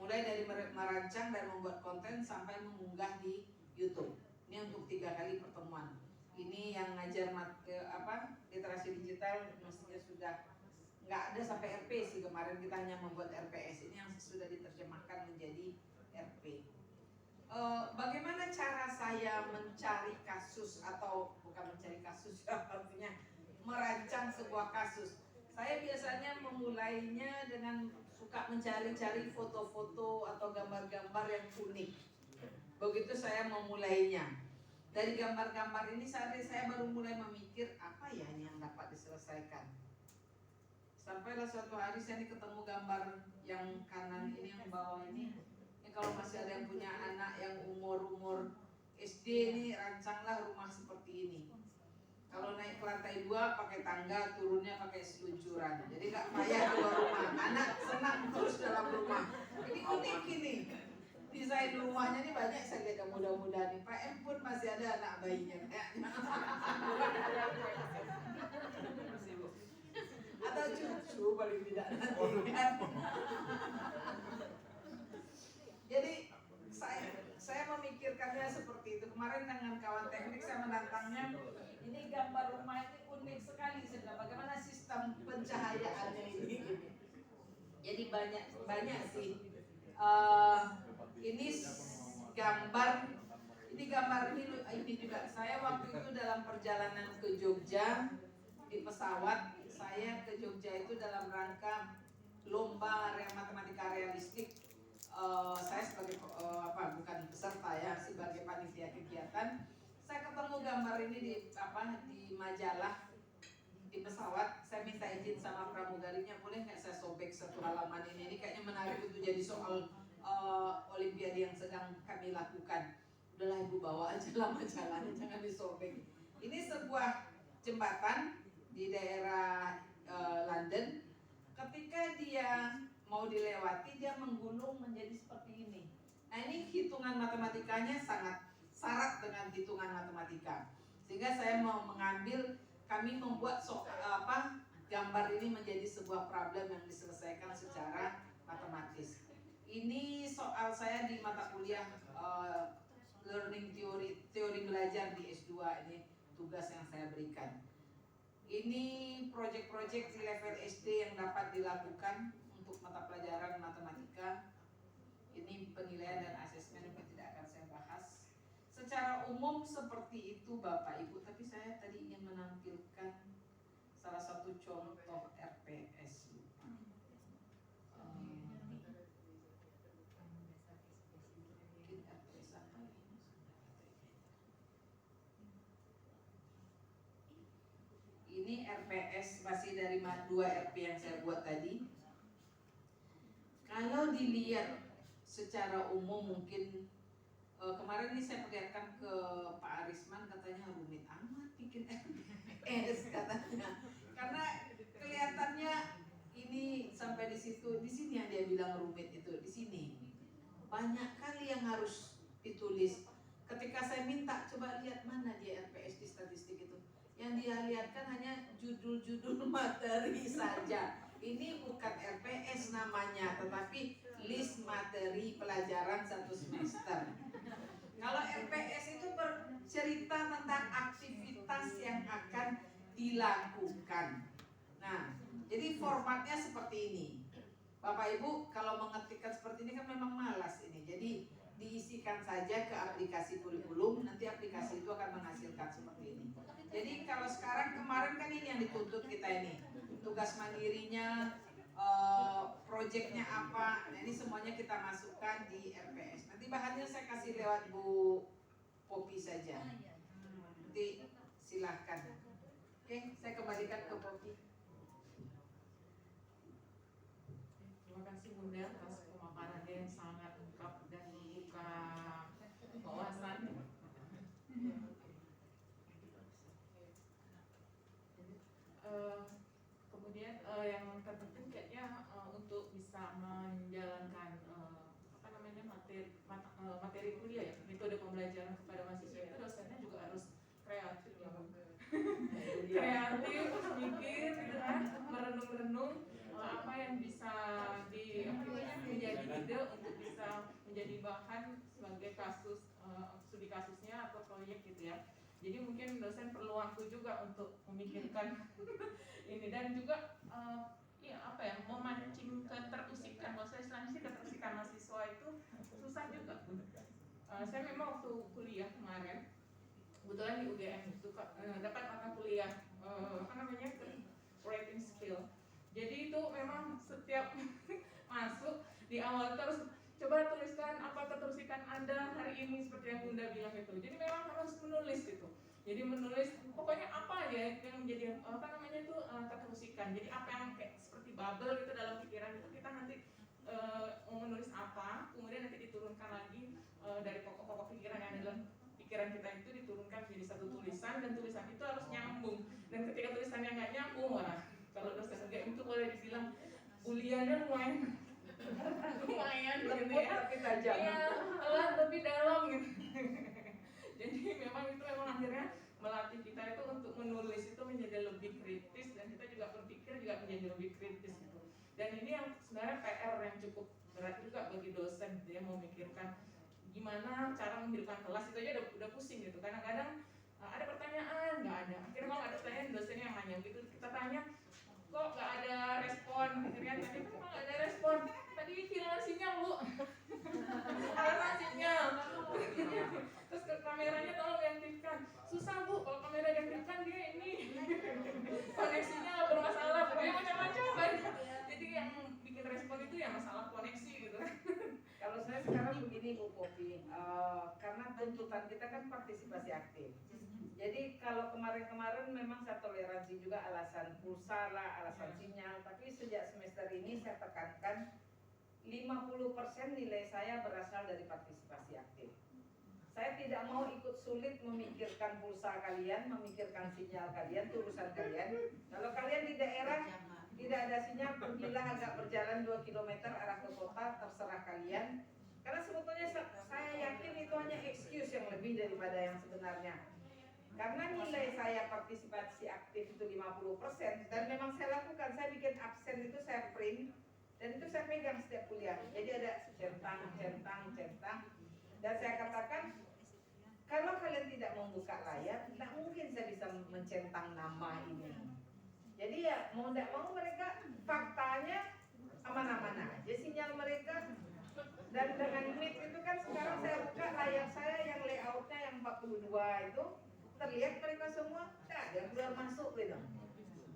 mulai dari merancang dan membuat konten sampai mengunggah di YouTube. Ini untuk 3 kali pertemuan. Ini yang ngajar literasi digital mestinya sudah nggak ada sampai RP sih, kemarin kita hanya membuat RPS. Ini yang sudah diterjemahkan menjadi RP. Bagaimana cara saya mencari kasus, atau bukan mencari kasus ya, artinya merancang sebuah kasus. Saya biasanya memulainya dengan suka mencari-cari foto-foto atau gambar-gambar yang unik. Begitu saya memulainya. Dari gambar-gambar ini saya baru mulai memikir apa ya ini yang dapat diselesaikan. Sampailah suatu hari saya ketemu gambar yang kanan ini, yang bawah ini. Kalau masih ada yang punya anak yang umur SD ini, rancanglah rumah seperti ini. Kalau naik ke lantai 2 pakai tangga, turunnya pakai seluncuran. Jadi nggak payah keluar rumah. Anak senang terus dalam rumah. Ini unik ini. Desain rumahnya ini banyak saya lihat yang muda-muda nih. Pak M pun masih ada anak bayinya kayaknya. Atau cucu paling tidak nanti kan. Jadi saya memikirkannya seperti itu. Kemarin dengan kawan teknik saya menantangnya, ini gambar rumah ini unik sekali. Bagaimana sistem pencahayaannya ini? Jadi banyak sih. Ini gambar ini juga. Saya waktu itu dalam perjalanan ke Jogja di pesawat. Saya ke Jogja itu dalam rangka lomba matematika realistik ini di majalah di pesawat, saya minta izin sama pramugarinya, boleh nggak saya sobek satu halaman ini kayaknya menarik untuk jadi soal olimpiade yang sedang kami lakukan. Udahlah ibu bawa aja lah majalahnya, jangan disobek. Ini sebuah jembatan di daerah London. Ketika dia mau dilewati, dia menggulung menjadi seperti ini. Nah, ini hitungan matematikanya sangat syarat dengan hitungan matematika. Sehingga saya mau kami membuat gambar ini menjadi sebuah problem yang diselesaikan secara matematis. Ini soal saya di mata kuliah learning teori belajar di S2, ini tugas yang saya berikan. Ini proyek-proyek di level SD yang dapat dilakukan untuk mata pelajaran matematika. Ini penilaian dan asesmen yang tidak akan saya bahas. Secara umum seperti itu Bapak Ibu, tapi saya tadi ingin menampilkan salah satu contoh RPS. Ini RPS masih dari 2 RP yang saya buat tadi. Kalau dilihat secara umum mungkin kemarin ini saya perlihatkan ke Pak Arisman, katanya rumit amat bikin RPS katanya. Karena kelihatannya ini sampai di sini yang dia bilang rumit itu di sini. Banyak kali yang harus ditulis. Ketika saya minta coba lihat mana dia RPS di statistik itu, yang dia lihatkan hanya judul-judul materi saja. Ini bukan RPS namanya, tetapi list materi pelajaran 1 semester. Kalau RPS itu bercerita tentang aktivitas yang akan dilakukan. Nah, jadi formatnya seperti ini. Bapak Ibu kalau mengetikkan seperti ini kan memang malas ini. Jadi diisikan saja ke aplikasi kurikulum, nanti aplikasi itu akan menghasilkan seperti ini. Jadi kalau sekarang, kemarin kan ini yang dituntut kita ini, tugas mandirinya, proyeknya apa, nah ini semuanya kita masukkan di RPS. Nanti bahannya saya kasih lewat Bu Popi saja. Nanti silahkan. Oke, saya kembalikan ke Popi. Terima kasih Bunda atas pemaparannya yang sangat lengkap dan membuka wawasan. Kemudian yang terpenting kayaknya untuk bisa menjalankan materi kuliah ya, metode pembelajaran kepada mahasiswa itu dosennya juga harus kreatif ya, kreatif, mikir gitu kan, merenung-renung apa yang bisa menjadi ide untuk bisa menjadi bahan sebagai studi kasusnya atau proyek gitu ya. Jadi mungkin dosen perlu waktu juga untuk memikirkan ini, dan juga memancing keterusikan. Kalau saya istilahnya sih keterusikan mahasiswa itu susah juga. Saya memang waktu kuliah kemarin kebetulan di UGM itu dapat mata kuliah writing skill. Jadi itu memang setiap masuk di awal terus coba tuliskan apa keterusikan Anda hari ini seperti yang Bunda bilang itu. Jadi memang harus menulis gitu. Jadi menulis pokoknya apa ya yang menjadi keterusikan. Jadi apa yang kayak seperti bubble gitu dalam pikiran itu kita nanti mau menulis apa, kemudian nanti diturunkan lagi dari pokok-pokok pikiran yang ada dalam pikiran kita itu diturunkan menjadi satu tulisan, dan tulisan itu harus nyambung. Dan ketika tulisannya nggak nyambung, kalau dosen UGM itu boleh dibilang buliannya lumayan gitu ya. Tapi tajam. Iya, lebih dalam gitu. Jadi memang akhirnya melatih kita itu untuk menulis itu menjadi lebih kritis, dan kita juga berpikir juga menjadi lebih kritis gitu. Dan ini yang sebenarnya PR yang cukup berat juga bagi dosen gitu ya, memikirkan gimana cara menghidupkan kelas itu aja udah pusing gitu. Kadang-kadang ada pertanyaan nggak ada, akhirnya kalau ada pertanyaan dosennya yang nanya gitu, kita tanya kok nggak ada respon, akhirnya tadi kan nggak ada respon, tadi hilang sinyal Bu, karena sinyal. Terus ke kameranya tolong diaktifkan, susah Bu, kalau kamera diaktifkan dia ini koneksinya nggak bermasalah, pokoknya macam-macam kan. Jadi yang bikin respon itu ya masalah koneksi gitu. Kalau saya sekarang begini Bu Popi, karena tuntutan kita kan partisipasi aktif. Jadi kalau kemarin-kemarin memang saya toleransi juga alasan pulsa lah, alasan sinyal, tapi sejak semester ini saya tekankan 50% nilai saya berasal dari partisipasi aktif. Saya tidak mau ikut sulit memikirkan pulsa kalian, memikirkan sinyal kalian, itu urusan kalian. Kalau kalian di daerah tidak ada sinyal, pergilah agak berjalan 2 km arah ke kota, terserah kalian. Karena sebetulnya saya yakin itu hanya excuse yang lebih daripada yang sebenarnya. Karena nilai saya partisipasi aktif itu 50% dan memang saya lakukan, saya bikin absen itu saya print dan itu saya pegang setiap kuliah. Jadi ada centang. Dan saya katakan, kalau kalian tidak membuka layar, tidak mungkin saya bisa mencentang nama ini. Jadi ya mau tidak mau mereka faktanya aman-aman aja sinyal mereka. Dan dengan Meet itu kan sekarang saya buka layar saya yang layoutnya yang 42 itu terlihat mereka semua, tidak ada yang keluar masuk gitu.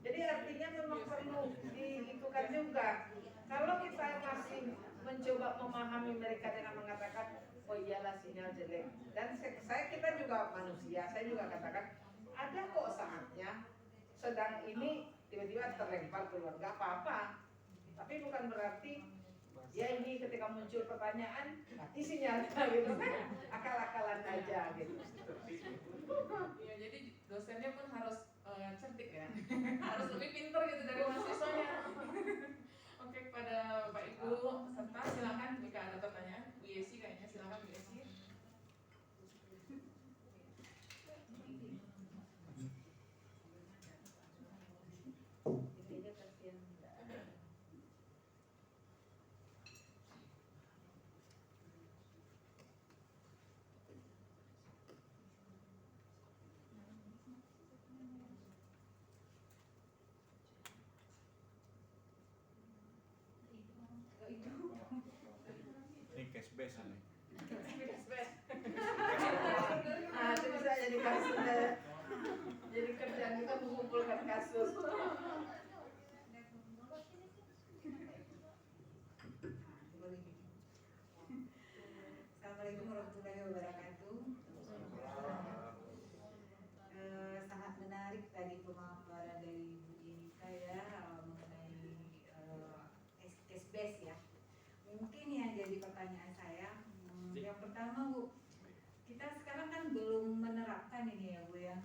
Jadi artinya memang perlu diitukan juga. Kalau kita masih mencoba memahami mereka dengan mengatakan, oh iyalah sinyal jelek. Dan kita juga manusia, saya juga katakan, ada kok saatnya sedang ini tiba-tiba terlempar keluar, nggak apa-apa. Tapi bukan berarti ya ini ketika muncul pertanyaan mati sinyalnya gitu kan, akal-akalan aja gitu. Iya, jadi dosennya pun harus cantik ya, harus lebih pintar gitu dari mahasiswanya. Oke, kepada Bapak Ibu peserta silakan jika ada pertanyaan. Bu Yesi kayaknya, silakan Bu Yesi. Ini cash base ini. Nah, itu bisa jadi kasus, jadi kerjaan kita mengumpulkan kasus. Assalamualaikum warahmatullahi wabarakatuh. Sangat menarik tadi pemaparan dari Bu Inika ya mengenai case base ya. Mungkin yang jadi pertanyaan saya, yang pertama Bu, kita sekarang kan belum menerapkan ini ya Bu ya.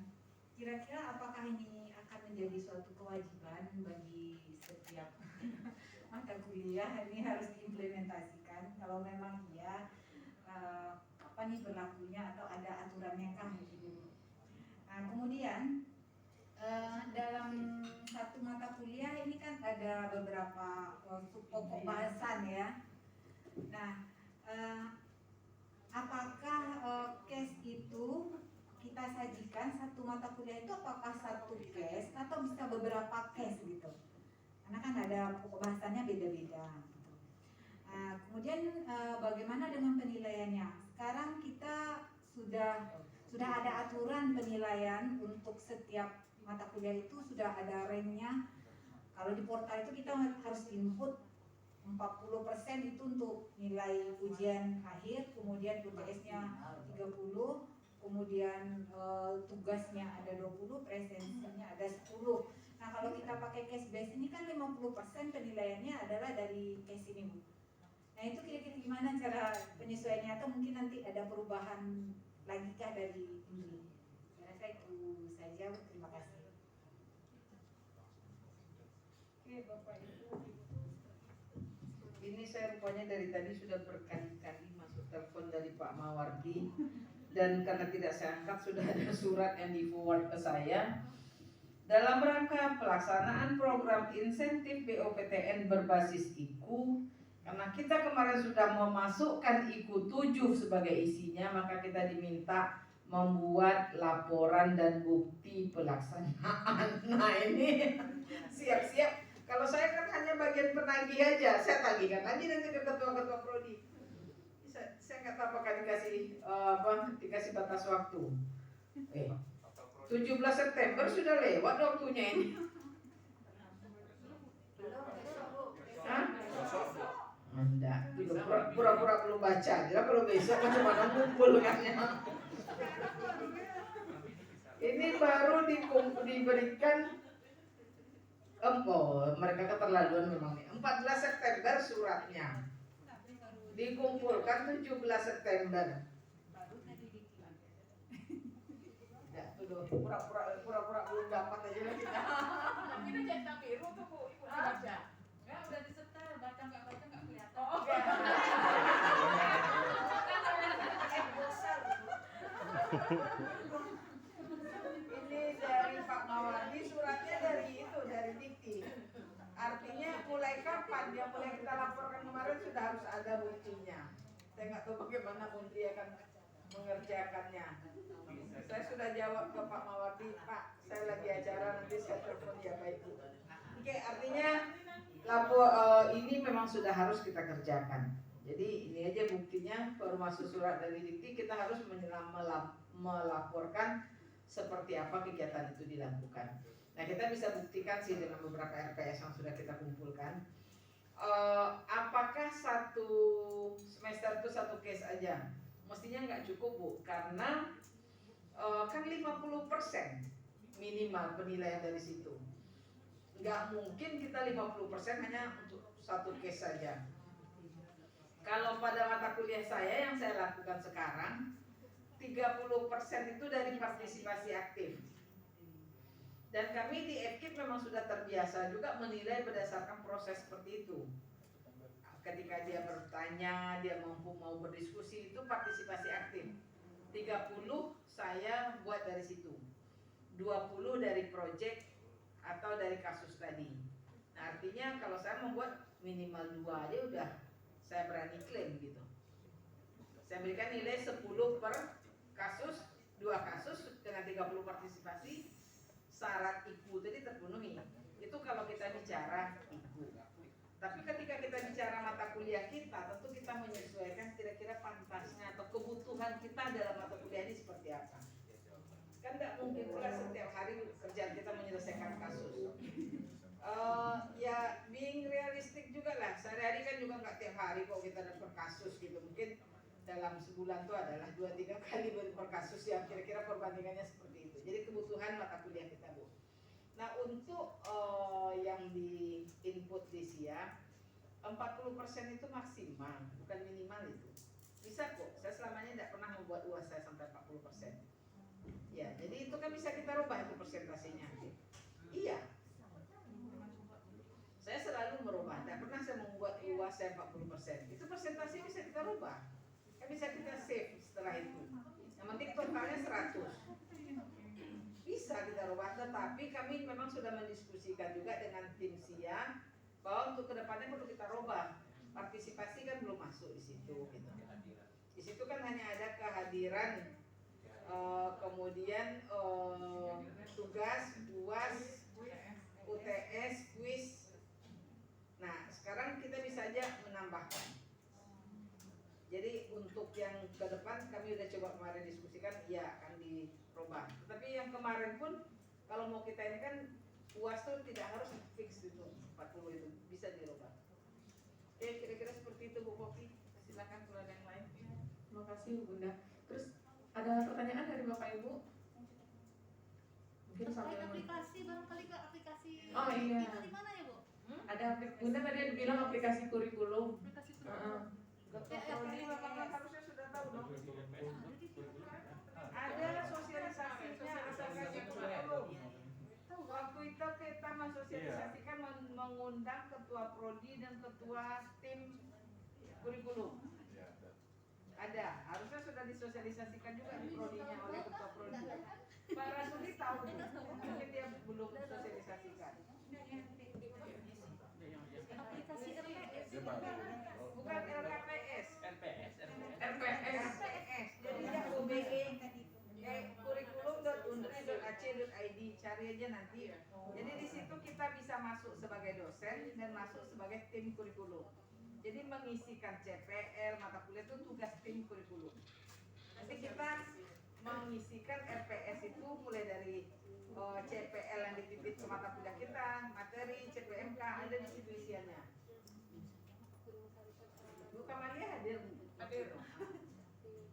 Kira-kira apakah ini akan menjadi suatu kewajiban bagi setiap mata kuliah ini harus diimplementasikan? Kalau memang iya, apa nih berlakunya atau ada aturannya kah gitu. Nah, kemudian dalam satu mata kuliah ini kan ada beberapa pokok bahasan ya. Nah, apakah case itu kita sajikan satu mata kuliah itu apakah satu case atau bisa beberapa case gitu? Karena kan ada pokok bahasannya beda-beda. Gitu. Kemudian bagaimana dengan penilaiannya? Sekarang kita sudah ada aturan penilaian untuk setiap mata kuliah itu sudah ada ranknya. Kalau di portal itu kita harus input 40% itu untuk nilai ujian akhir, kemudian UTS-nya 30, kemudian tugasnya ada 20, presensinya ada 10. Nah, kalau kita pakai case base ini kan 50% penilaiannya adalah dari case ini, Bu. Nah, itu kira-kira gimana cara penyesuaiannya atau mungkin nanti ada perubahan lagi kah dari ini? Saya rasa itu saja, Bu. Terima kasih. Oke, Bapak Ibu. Ini saya rupanya dari tadi sudah berkali-kali masuk telepon dari Pak Mawardi, dan karena tidak saya angkat sudah ada surat yang di forward ke saya dalam rangka pelaksanaan program insentif BOPTN berbasis IKU. Karena kita kemarin sudah memasukkan IKU 7 sebagai isinya, maka kita diminta membuat laporan dan bukti pelaksanaan. Nah, ini siap-siap. Kalau saya kan hanya bagian penagih aja, saya tagihkan lagi nanti ke ketua-ketua prodi. Saya nggak tahu apakah dikasih batas waktu. 17 September sudah lewat waktunya ini. Hah? Enggak, pura-pura belum baca. Dia kalau besok macam mana ngumpul kan ya. Ini baru diberikan mereka keterlaluan memang nih. 14 September suratnya. Dikumpulkan 17 September. Ya, tuh pura-pura belum dapat aja lah kita. Tapi ini jatah biru tuh Bu, Ibu baca. Ya udah disetel, baca nggak kelihatan. Oh, oke. Ini dari Pak Mawardi, suratnya dari Dikti. Artinya mulai kapan dia mulai kita laporkan kemarin sudah harus ada buktinya. Saya nggak tahu bagaimana Menteri akan mengerjakannya. Saya sudah jawab ke Pak Mawardi, Pak, saya lagi acara nanti saya telepon dia Baik Bu. Oke, artinya ini memang sudah harus kita kerjakan. Jadi ini aja buktinya, baru masuk surat dari Dikti kita harus melaporkan seperti apa kegiatan itu dilakukan. Nah, kita bisa buktikan sih dengan beberapa RPS yang sudah kita kumpulkan. Apakah satu semester itu satu case aja? Mestinya nggak cukup Bu, karena kan 50% minimal penilaian dari situ. Nggak mungkin kita 50% hanya untuk satu case saja. Kalau pada mata kuliah saya yang saya lakukan sekarang, 30% itu dari partisipasi aktif. Dan kami di FKIP memang sudah terbiasa juga menilai berdasarkan proses seperti itu. Ketika dia bertanya, dia mau berdiskusi, itu partisipasi aktif. 30 saya buat dari situ. 20 dari project atau dari kasus tadi. Nah, artinya kalau saya membuat minimal 2 aja udah saya berani klaim gitu. Saya berikan nilai 10 per kasus, 2 kasus dengan 30 partisipasi, syarat IKU tadi terpenuhi. Itu kalau kita bicara IKU. Tapi ketika kita bicara mata kuliah kita, tentu kita menyesuaikan kira-kira pantasnya atau kebutuhan kita dalam mata kuliah ini seperti apa. Kan nggak mungkin pula setiap hari kerjaan kita menyelesaikan kasus. Ya being realistik juga lah. Sehari-hari kan juga nggak tiap hari kok kita dapat kasus gitu. Mungkin dalam sebulan itu adalah 2-3 kali per kasus yang kira-kira perbandingannya seperti itu. Jadi kebutuhan mata kuliah kita Bu. Nah untuk yang di input di SIA 40% itu maksimal, bukan minimal itu. Bisa kok, saya selamanya tidak pernah membuat UAS saya sampai 40%. Ya, jadi itu kan bisa kita rubah itu persentasenya. Iya. Saya selalu merubah, tidak pernah saya membuat UAS saya 40%. Itu persentase bisa kita rubah. Kan bisa kita save setelah itu. Yang penting totalnya 100. Bisa kita rubah, tetapi kami memang sudah mendiskusikan juga dengan tim SIA bahwa untuk kedepannya perlu kita rubah. Partisipasi kan belum masuk di situ gitu. Di situ kan hanya ada kehadiran, kemudian tugas, UAS, UTS, kuis. Nah, sekarang kita bisa aja menambahkan. Jadi untuk yang ke depan kami udah coba kemarin diskusikan, ya akan dirubah. Tapi yang kemarin pun kalau mau kita ini kan UAS tuh tidak harus fix itu 40 itu, bisa dirubah. Oke, kira-kira seperti itu Bu Popi. Silakan kalau ada yang lain. Terima kasih Bunda. Terus ada pertanyaan dari Bapak Ibu? Mungkin sambil Aplikasi barangkali Kak, aplikasi. Oh, iya. Itu di mana ya Bu? ada Bunda tadi ada bilang aplikasi kurikulum. Aplikasi itu. Dr. Prodi harusnya sudah tahu dong. Ada sosialisasinya, asalkannya kurikulum. Waktu itu kita mensosialisasikan mengundang ketua prodi dan ketua tim kurikulum. Ada, harusnya sudah disosialisasikan juga di prodinya oleh ketua prodi. Pak Rasuli tahu, mungkin dia belum sosialisasikan. Aplikasi RPS. Bukan LKPS. RPS. Jadi yang OBE kurikulum.undri.ac.id, cari aja nanti. Jadi di situ kita bisa masuk sebagai dosen dan masuk sebagai tim kurikulum. Jadi mengisikan CPL mata kuliah itu tugas tim kurikulum. Nanti kita mengisikan RPS itu mulai dari CPL yang dititip ke mata kuliah kita, materi, CPMK ada di situ isiannya. Bu Kamalia hadir.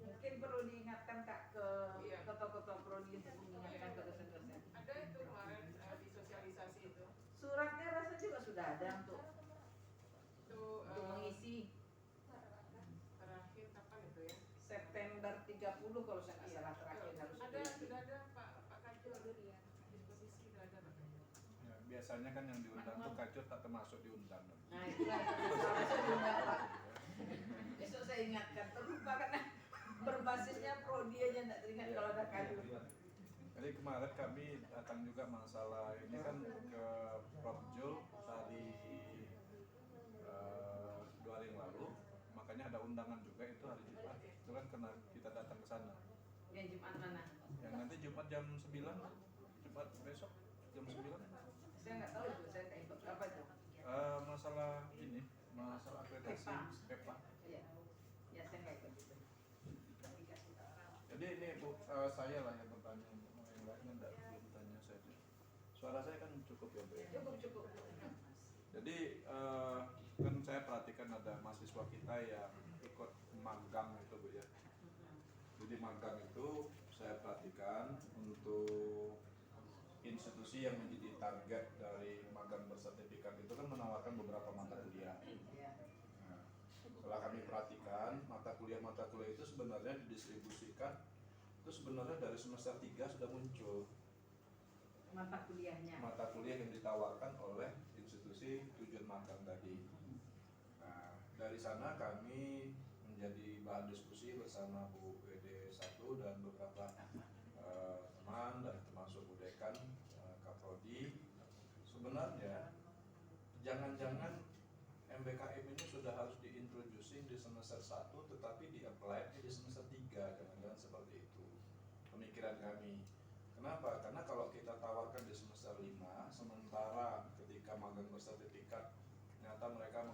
Mungkin perlu diingatkan Kak ke ketua-ketua prodi untuk mengingatkan ke biasanya kan yang diundang tuh Kajur tak termasuk diundang. Nah itulah harusnya diundang Pak. Besok saya ingatkan, terlupa karena berbasisnya prodi aja nggak teringat kalau ada Kajur. Jadi kemarin kami datang juga masalah ini kan ke Prof Jul dari 2 hari yang lalu, makanya ada undangan juga itu hari Jumat. Itu kan karena kita datang ke sana. Ya Jumat mana? Yang nanti Jumat jam 9, Jumat besok jam 9. Saya nggak tahu itu, saya nggak ikut apa itu. Masalah ini, masalah akreditasi PEPA. Iya, ya saya nggak ikut itu. Jadi ini Bu, saya lah yang bertanya, yang lainnya enggak, belum tanya saja. Suara saya kan cukup ya Bu ya? Cukup. Jadi kan saya perhatikan ada mahasiswa kita yang ikut magang itu Bu ya. Jadi magang itu saya perhatikan untuk institusi yang menjadi target dari magang bersertifikat itu kan menawarkan beberapa mata kuliah. Nah, setelah kami perhatikan mata kuliah itu sebenarnya didistribusikan itu sebenarnya dari semester 3 sudah muncul Mata kuliahnya. mata kuliah yang ditawarkan oleh institusi tujuan magang tadi. Nah, dari sana kami menjadi bahan diskusi bersama Bu PD1 dan beberapa teman dan termasuk Bu Dekan, Kaprodi. Sebenarnya jangan-jangan MBKM ini sudah harus diintroduksi di semester 1 tetapi di-apply di semester 3, jangan-jangan seperti itu pemikiran kami. Kenapa? Karena kalau kita tawarkan di semester 5, sementara ketika magang bersertifikat ternyata mereka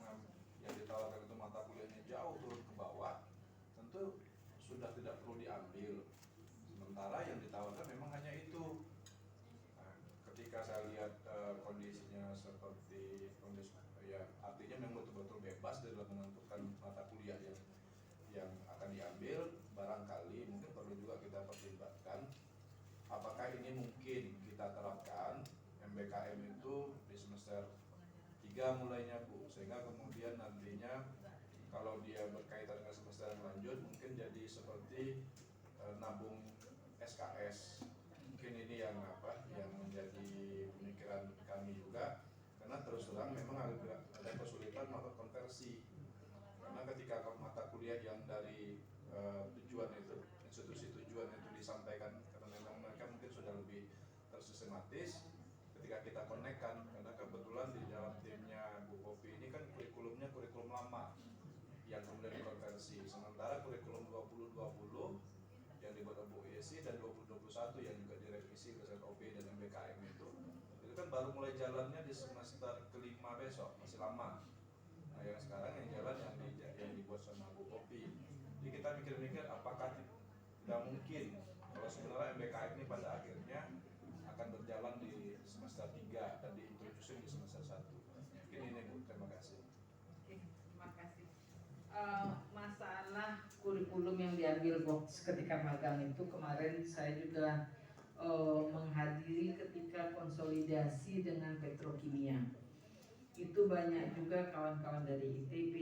yang ditawarkan itu mata kuliahnya jauh turun ke bawah, tentu sudah tidak perlu diambil. Sementara yang ditawarkan memang hanya itu. Nah, ketika saya lihat kondisinya seperti kondisi, ya artinya memang betul-betul bebas dalam menentukan mata kuliah yang akan diambil, barangkali mungkin perlu juga kita pertimbangkan apakah ini mungkin kita terapkan MBKM itu di semester 3 mulainya Bu, sehingga kemudian nantinya kalau dia berkaitan dengan semester yang lanjut mungkin jadi seperti nabung SKS. Mungkin ini yang menjadi pemikiran kami juga, karena terus terang memang ada kesulitan melakukan konversi. Karena ketika mata kuliah yang dari tujuan itu, institusi tujuan itu disampaikan, karena memang mereka mungkin sudah lebih tersistematis, ketika kita konekkan, karena kebetulan di dalam timnya Bu Popi ini kan kurikulumnya kurikulum lama yang kemudian dikonversi, sementara kurikulum 2020 yang dibuat Bu Yesi dan 2021 yang juga direvisi berdasarkan OP dan MBKM itu kan baru mulai jalannya di semester kelima besok, masih lama. Nah yang sekarang yang jalan yang dibuat sama Bu Popi. Jadi kita mikir-mikir apakah tidak mungkin kalau sebenarnya MBKM ini pada akhirnya akan berjalan di semester 3 dan diintroduksi di semester 1. Mungkin ini Bu, terima kasih. Oke, terima kasih. Masalah kurikulum yang diambil Box ketika magang itu kemarin saya juga menghadiri ketika konsolidasi dengan petrokimia. Itu banyak juga kawan-kawan dari ITB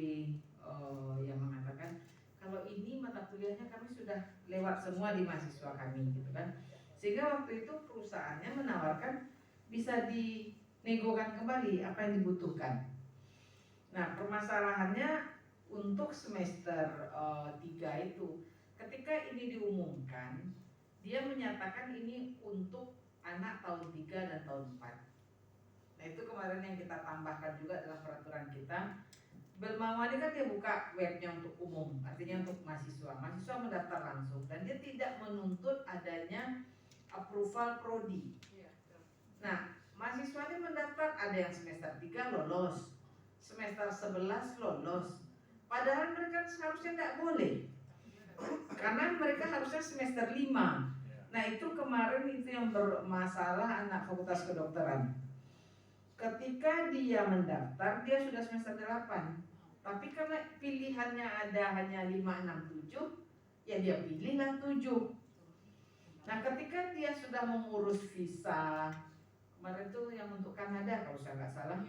yang mengatakan kalau ini mata kuliahnya kami sudah lewat semua di mahasiswa kami gitu kan. Sehingga waktu itu perusahaannya menawarkan bisa dinegokan kembali apa yang dibutuhkan. Nah, permasalahannya untuk semester 3 itu ketika ini diumumkan, dia menyatakan ini untuk anak tahun 3 dan tahun 4. Nah itu kemarin yang kita tambahkan juga dalam peraturan kita. Belmawa ini kan dia buka webnya untuk umum, artinya untuk mahasiswa. Mahasiswa mendaftar langsung dan dia tidak menuntut adanya approval prodi. Nah mahasiswa ini mendaftar, ada yang semester 3 lolos, semester 11 lolos. Padahal mereka seharusnya tidak boleh. Karena mereka harusnya semester 5. Nah itu kemarin itu yang bermasalah anak fakultas kedokteran. Ketika dia mendaftar, dia sudah semester 8. Tapi karena pilihannya ada hanya 5, 6, 7, ya dia pilihlah 7. Nah ketika dia sudah mengurus visa, kemarin itu yang untuk Kanada kalau saya nggak salah,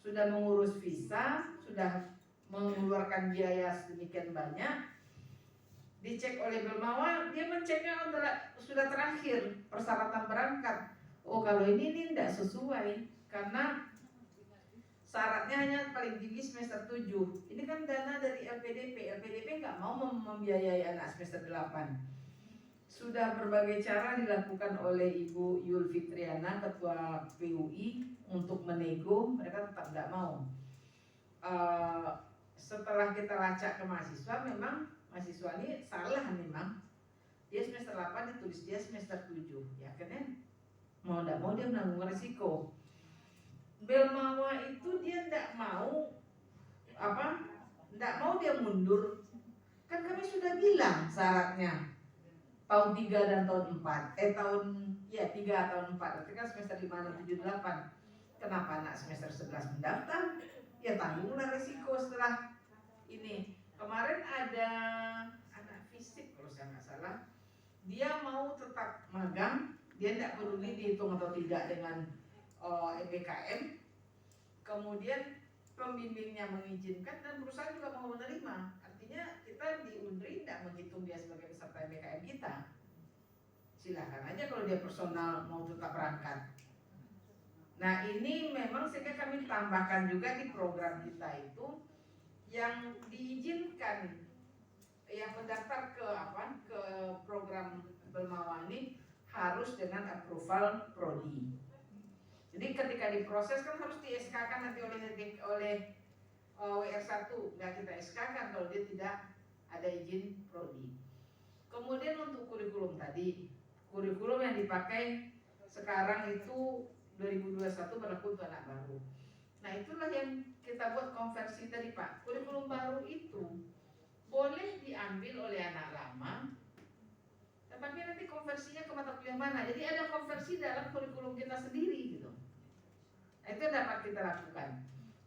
sudah mengurus visa, sudah mengeluarkan biaya sedemikian banyak, dicek oleh Belmawa, dia menceknya sudah terakhir persyaratan berangkat. Oh kalau ini tidak sesuai karena syaratnya hanya paling tinggi semester 7. Ini kan dana dari LPDP. LPDP nggak mau membiayai anak semester 8. Sudah berbagai cara dilakukan oleh Ibu Yul Fitriana, Ketua PUI, untuk menego, mereka tetap nggak mau. Setelah kita lacak ke mahasiswa, memang mahasiswa ini salah memang. Dia semester 8 ditulis dia semester 7. Ya akhirnya mau nggak mau dia menanggung resiko. Belmawa itu dia nggak mau nggak mau dia mundur. Kan kami sudah bilang syaratnya tahun 3 dan tahun 4 tahun 3 tahun 4 berarti kan semester 5, 6, 7, 8. Kenapa anak semester 11 mendaftar? Ya tanggunglah resiko setelah ini. Kemarin ada anak fisik kalau saya nggak salah, dia mau tetap magang, dia tidak peduli dihitung atau tidak dengan MBKM. Kemudian pembimbingnya mengizinkan dan perusahaan juga mau menerima. Artinya kita di Undri tidak menghitung dia sebagai peserta MBKM kita. Silakan aja kalau dia personal mau tetap berangkat. Nah ini memang sehingga kami tambahkan juga di program kita itu yang diizinkan, yang mendaftar ke program Belmawa ini harus dengan approval prodi. Jadi ketika diproses kan harus di SK-kan nanti oleh WR1, nggak kita SK-kan kalau dia tidak ada izin prodi. Kemudian untuk kurikulum tadi, kurikulum yang dipakai sekarang itu 2021 berlaku untuk anak baru. Nah itulah yang kita buat konversi tadi Pak. Kurikulum baru itu boleh diambil oleh anak lama, tetapi nanti konversinya ke mata kuliah mana. Jadi ada konversi dalam kurikulum kita sendiri gitu. Nah, itu dapat kita lakukan.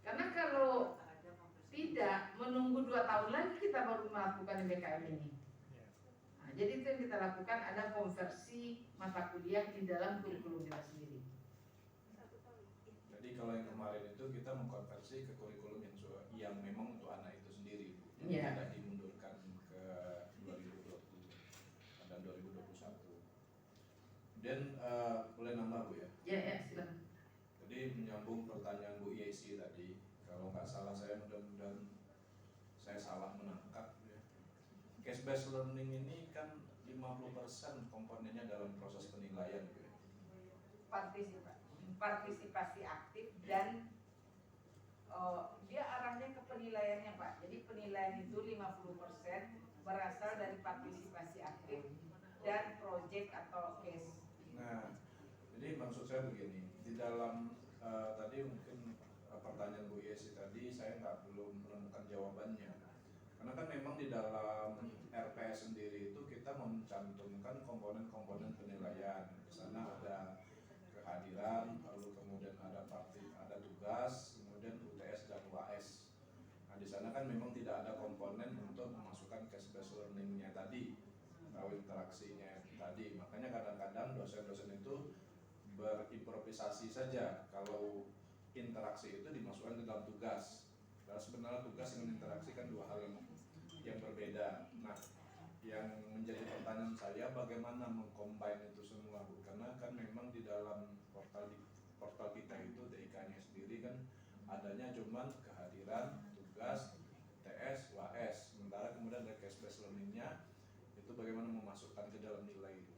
Karena kalau tidak, menunggu 2 tahun lagi kita baru melakukan MBKM ini. Nah, jadi itu yang kita lakukan, ada konversi mata kuliah di dalam kurikulum kita sendiri. Jadi kalau yang kemarin itu kita mengkonversi ke kurikulum yang memang untuk anak itu sendiri, Bu. Iya. Tidak dimundurkan ke 2020 dan 2021. Dan boleh nambah Bu ya? Ya silakan. Jadi menyambung pertanyaan Bu Yesi tadi, kalau nggak salah saya mudah-mudahan saya salah menangkap ya. Case based learning ini kan 50% komponennya dalam proses penilaian Bu ya. Partisipasi aktif dan dia arahnya ke penilaiannya Pak. Jadi penilaian itu 50% berasal dari partisipasi aktif dan project atau case. Nah, jadi maksud saya begini, di dalam tadi mungkin pertanyaan Bu Yesi tadi saya belum menemukan jawabannya. Karena kan memang di dalam RPS sendiri itu kita mencantumkan komponen-komponen penilaian. Di sana ada kehadiran, lalu kemudian ada tugas, kemudian UTS dan UAS. Nah, di sana kan memang tidak ada komponen untuk memasukkan case based learning-nya tadi atau interaksinya tadi. Makanya kadang-kadang dosen-dosen itu berimprovisasi saja kalau interaksi itu dimasukkan ke dalam tugas. Dan sebenarnya tugas dengan interaksi kan 2 hal yang berbeda. Nah, yang menjadi pertanyaan saya bagaimana mengcombine itu semua Bu? Karena kan memang di dalam portal kita itu DIK-nya sendiri kan adanya cuman kehadiran, tugas, TS, UAS. Sementara kemudian ada case based learning-nya itu bagaimana memasukkan ke dalam nilai itu.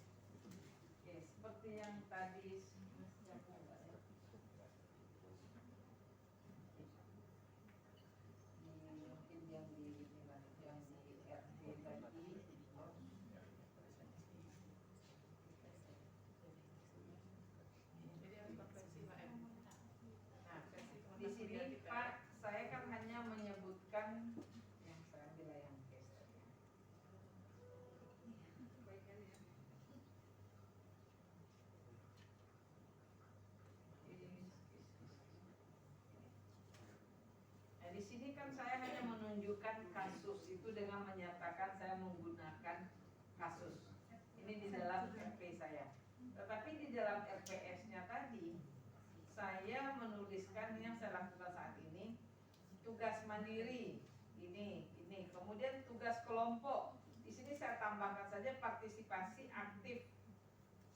Oke, seperti yang tadi di sini Pak, saya kan hanya menyebutkan yang saya ambil yang case tadi. Nah, di sini kan saya hanya menunjukkan kasus itu dengan menyatakan saya menggunakan kasus. Ini di dalam RP saya. Tetapi di dalam RPS-nya tadi saya menuliskan yang saya lakukan saat ini tugas mandiri ini. Kemudian tugas kelompok. Di sini saya tambahkan saja partisipasi aktif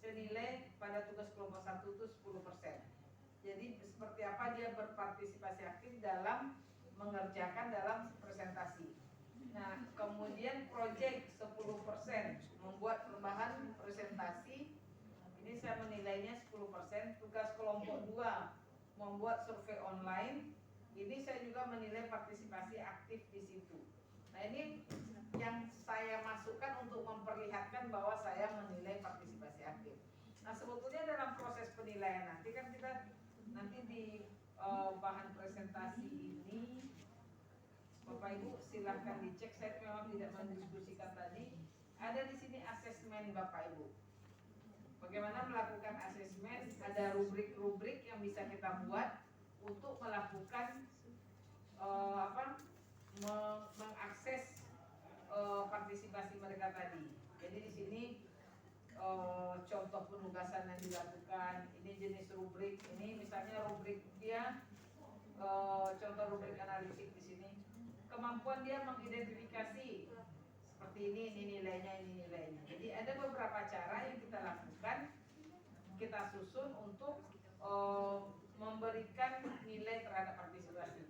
senilai pada tugas kelompok 1 itu 10%. Jadi seperti apa dia berpartisipasi aktif dalam mengerjakan dalam presentasi. Nah, kemudian project 10% membuat perubahan presentasi. Ini saya menilainya 10%. Tugas kelompok 2 membuat survei online. Ini saya juga menilai partisipasi aktif di situ. Nah, ini yang saya masukkan untuk memperlihatkan bahwa saya menilai partisipasi aktif. Nah, sebetulnya dalam proses penilaian nanti kan kita di bahan presentasi ini, Bapak Ibu silahkan dicek. Saya memang tidak mendiskusikan tadi. Ada di sini asesmen Bapak Ibu. Bagaimana melakukan asesmen? Ada rubrik-rubrik yang bisa kita buat untuk melakukan mengakses partisipasi mereka tadi. Jadi di sini contoh penugasan yang dilakukan, ini jenis rubrik, ini misalnya rubrik dia contoh rubrik analitik di sini. Kemampuan dia mengidentifikasi seperti ini nilainya, ini nilainya. Jadi ada beberapa cara yang kita lakukan, kita susun untuk memberikan nilai terhadap partisipasi.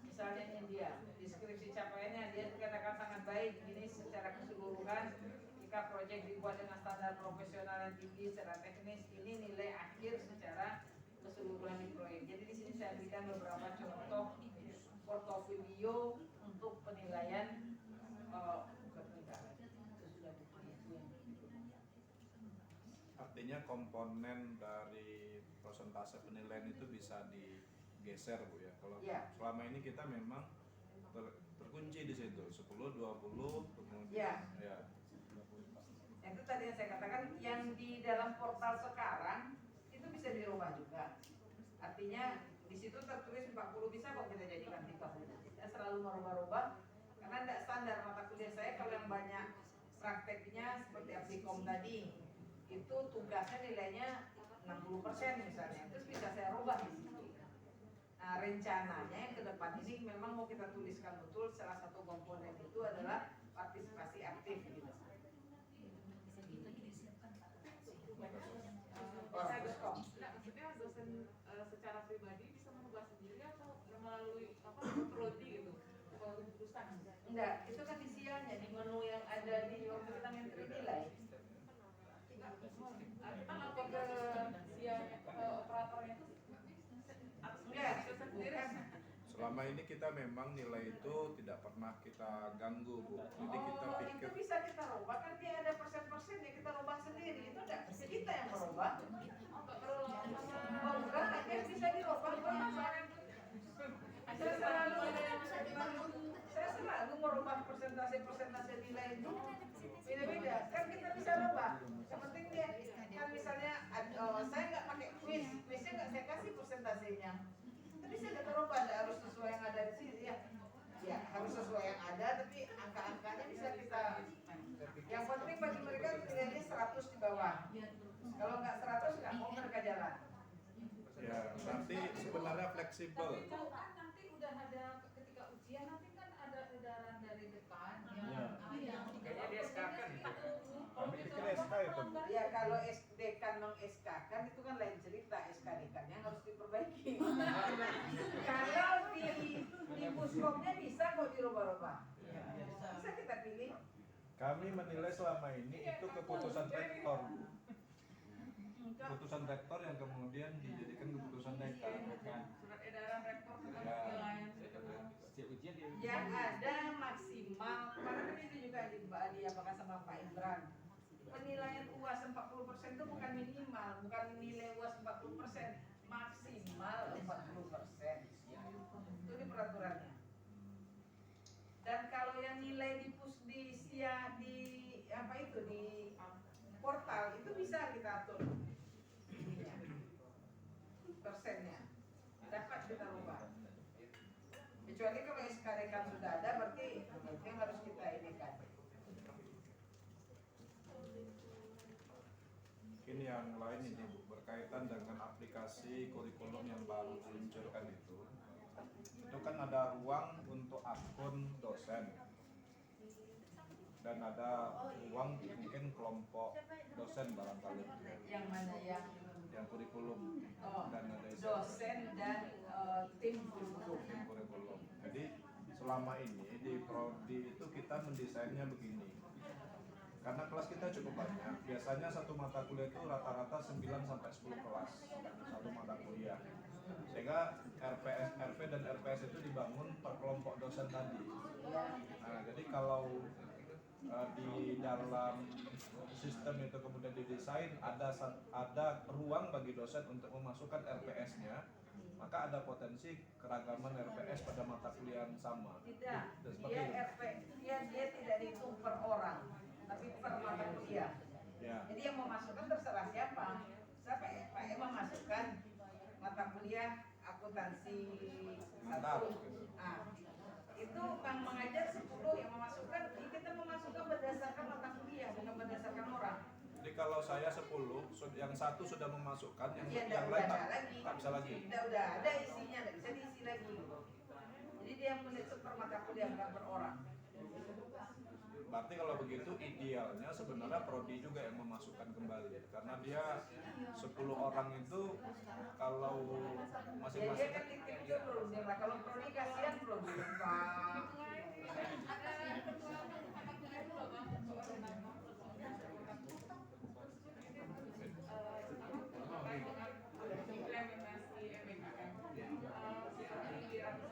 Misalnya ini dia, deskripsi capaiannya dia dikatakan sangat baik. Ini secara keseluruhan jika proyek dibuat dengan standar profesional yang tinggi secara teknis, ini nilai akhir secara keseluruhan di proyek. Jadi di sini saya berikan beberapa contoh portofolio untuk penilaian Artinya komponen dari persentase penilaian itu bisa digeser Bu ya. Kalau selama ini kita memang terkunci di situ 10, 20 kemudian ya. Itu tadi yang saya katakan, yang di dalam portal sekarang itu bisa dirubah juga. Artinya di situ tertulis 40, bisa kok kita jadikan 30. Kita selalu merubah-rubah karena tidak standar mata kuliah saya. Kalau yang banyak prakteknya seperti Apsikom tadi, itu tugasnya nilainya 60% misalnya, terus bisa saya rubah di situ. Nah, rencananya yang ke depan ini memang mau kita tuliskan betul salah satu komponen itu adalah partisipasi aktif gitu. Maksudnya dosen secara pribadi bisa mengubah sendiri atau melalui prodi gitu, keputusan? Enggak, itu kan isiannya di menu yang ada di waktu kita menteri nilai. Kita lapor ke operatornya itu Enggak, bukan. Selama ini kita memang nilai itu tidak pernah kita ganggu Bu. Jadi kita pikir itu bisa kita rubah, kan dia ada persen-persennya, kita rubah sendiri. Itu enggak bisa kita yang merubah. Oh enggak, dia bisa dirubah. Saya selalu merubah persentase nilai itu beda-beda. Kan kita bisa rubah. Yang penting dia kan misalnya saya nggak pakai quiznya nggak saya kasih persentasenya. Tapi saya nggak rubah, harus sesuai yang ada di sini ya. Ya harus sesuai yang ada, tapi angka-angkanya bisa kita. Yang penting bagi mereka nilainya 100 di bawah. Kalau nggak 100 nggak mau mereka jalan. ya nanti sebenarnya fleksibel. Tapi itu kan nanti udah ada ketika ujian nanti kan ada edaran dari depan Kayaknya dia SK-kan. Kami pikir SK itu. Ya kalau dekan meng-SK-kan itu kan lain cerita, SK-dekannya harus diperbaiki. Kalau di puskomnya bisa kok dirubah-rubah. Bisa kita pilih. Kami menilai selama ini itu keputusan rektor. Keputusan rektor yang kemudian dijadikan keputusan dekan. Surat edaran rektor tentang Ya. penilaian. Setiap ujian dia Yang ada maksimal, kemarin kan itu juga diapakah sama Pak Imran. Penilaian UAS 40% itu bukan minimal, bukan nilai UAS 40%, maksimal 40%. Itu di peraturannya. Dan kalau yang nilai di portal itu bisa kita atur ininya, persennya, dapat kita rubah. Kecuali kalau SK dekan sudah ada, berarti itu yang harus kita inikan. Ini yang lain ini Bu, berkaitan dengan aplikasi kurikulum yang baru diluncurkan itu kan ada ruang untuk akun dosen dan ada ruang mungkin kelompok dosen barangkali. Yang mana yang yang kurikulum Oh, dan ada SLP. dosen dan tim kurikulum. Tim kurikulum. Jadi selama ini di prodi itu kita mendesainnya begini. Karena kelas kita cukup banyak, biasanya satu mata kuliah itu rata-rata 9 sampai 10 kelas satu mata kuliah. Sehingga RPS, RP dan RPS itu dibangun per kelompok dosen tadi. Nah, jadi kalau di dalam sistem itu kemudian didesain ada ruang bagi dosen untuk memasukkan RPS-nya, maka ada potensi keragaman RPS pada mata kuliah yang sama. Tidak, Dan seperti dia itu. RP, dia tidak dihitung per orang, tapi per mata kuliah. Ya. Jadi yang memasukkan terserah siapa. Siapa ya? Pak E memasukkan mata kuliah akuntansi Mantap, 1. gitu. Nah, itu yang mengajar 10 yang memasukkan, kita memasukkan berdasarkan mata kuliah, bukan berdasarkan orang. Jadi kalau saya 10, yang satu sudah memasukkan, Iya, yang udah lain ada lagi. tak bisa lagi. Udah ada isinya, nggak bisa diisi lagi. Jadi dia menghitung per mata kuliah, bukan per orang. Berarti kalau begitu idealnya sebenarnya prodi juga yang memasukkan kembali, karena dia 10 orang itu kalau Ya dia masing-masing kan titip dulu, dia lah. Kalau prodi kasihan prodi Pak. Implementasi MBKM seperti dirangkum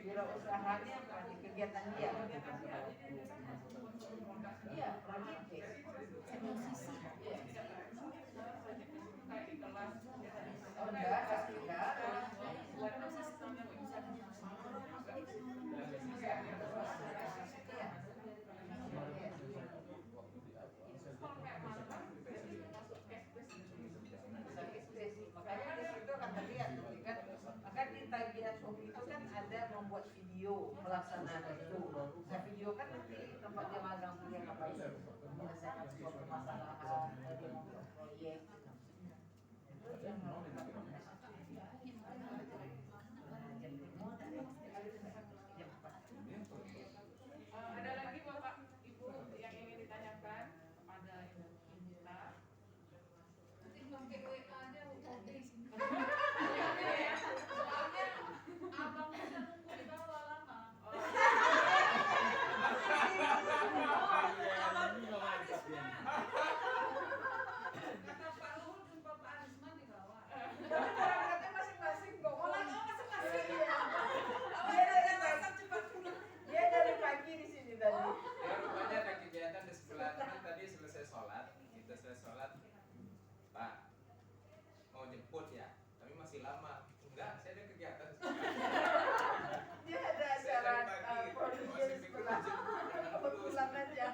Wirausahanya apa di kegiatan dia? Iya, prodi. Oh, enggak. Makanya di situ akan terlihat, kan? Maka di tagihan kopi itu kan ada membuat video pelaksanaan itu. Nah, video kan nanti tempat dia magang kuliah apa itu menyelesaikan sebuah permasalahan, dia membuat proyek. Itu yang ada lagi Bapak Ibu yang ingin ditanyakan kepada Ibu Inta? Pakai WA aja soalnya abang bisa nunggu di bawah lama. Kata Pak Luhut jumpa Pak Arisman di bawah. berangkatnya masing-masing kok. masing-masing ya. Dia dari pagi di sini tadi. Ya rupanya ada kegiatan di sebelah kan tadi selesai sholat, kita selesai sholat, Pak mau jemput ya, tapi masih lama. Enggak, saya ada kegiatan. Dia ada Saya acara dari pagi gitu, produksi masih di pikir sebelah. jemput, Kebetulan aja.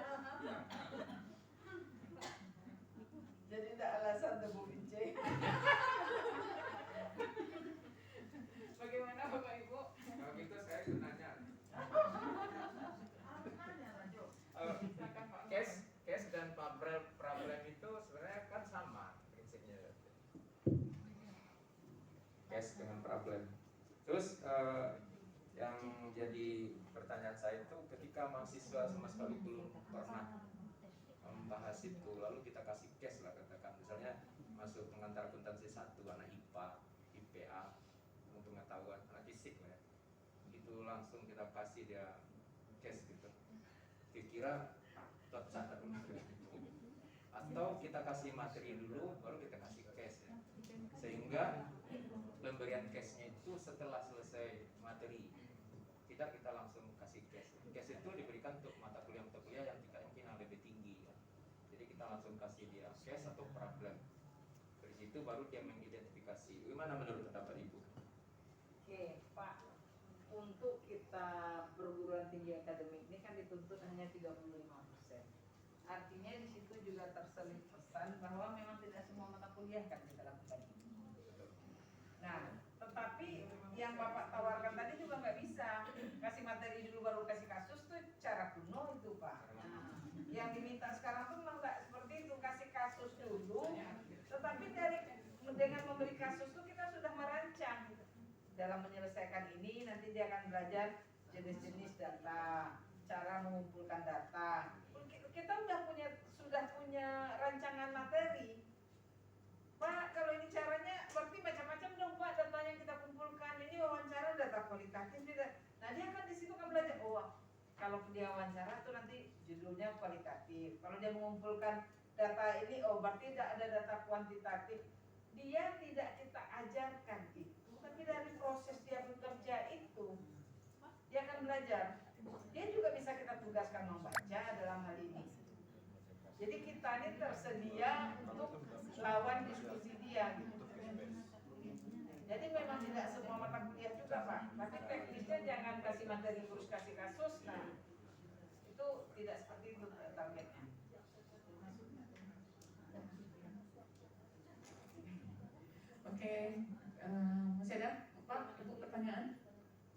Jadi tidak alasan tuh Bu Bince. Bagaimana Bapak Ibu? Kalau gitu saya ikut nanya. Silakan Pak. Case dan problem itu sebenarnya kan sama prinsipnya. Case dengan problem. Terus yang jadi pertanyaan saya itu ketika mahasiswa sama sekali belum pernah membahas itu, lalu kita kasih case lah katakan, misalnya masuk pengantar akuntansi 1 anak IPA, IPA, ilmu pengetahuan, anak fisik lah ya. Itu langsung kita kasih dia case gitu. Kira-kira catat dulu. Atau kita kasih materi dulu, baru kita kasih case ya. Sehingga pemberian case-nya itu setelah selesai materi, tidak kita langsung kasih case. Case itu diberikan untuk mata kuliah yang mungkin yang lebih tinggi ya. Jadi kita langsung kasih dia case atau problem. Dari situ baru dia mengidentifikasi. Gimana menurut pendapat Ibu? Oke, Pak. Untuk kita perguruan tinggi akademik ini kan dituntut hanya 35%. Artinya di situ juga terselip pesan bahwa memang tidak semua mata kuliah kan kita lakukan ini. Nah, tetapi yang Bapak tawarkan tadi juga nggak bisa. Kasih materi dulu baru kasih kasus tuh cara kuno itu Pak. Nah, yang diminta sekarang tuh memang nggak seperti itu, kasih kasus dulu. Tetapi dengan memberi kasus tuh kita sudah merancang dalam menyelesaikan ini. Nanti dia akan belajar jenis-jenis data, cara mengumpulkan data. kita sudah punya rancangan materi. Pak, kalau ini caranya berarti macam-macam dong Pak, data yang kita kumpulkan. Ini wawancara data kualitatif tidak. Nah dia kan di situ kan belajar, kalau dia wawancara tuh nanti judulnya kualitatif. Kalau dia mengumpulkan data ini, berarti tidak ada data kuantitatif. Dia tidak kita ajarkan itu, tapi dari proses dia bekerja itu, dia akan belajar. Dia juga bisa kita tugaskan membaca dalam hal ini. Jadi kita ini tersedia untuk lawan diskusi dia gitu. Jadi memang tidak semua mata kuliah juga Pak, tapi teknisnya jangan kasih materi terus kasih kasus. Nah itu tidak seperti itu targetnya. Oke, masih ada Pak, Ibu pertanyaan?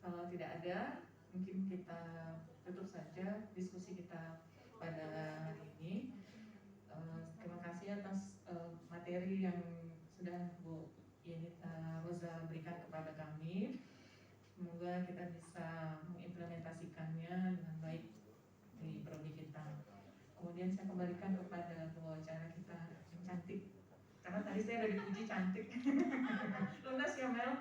Kalau tidak ada, mungkin kita tutup saja diskusi kita pada hari ini. Terima kasih atas materi yang sudah Bu Yenita Roza berikan kepada kami. Semoga kita bisa mengimplementasikannya dengan baik di prodi kita. Kemudian saya kembalikan kepada pewawancara kita yang cantik. Karena tadi saya udah dipuji cantik. Lunas ya Mel?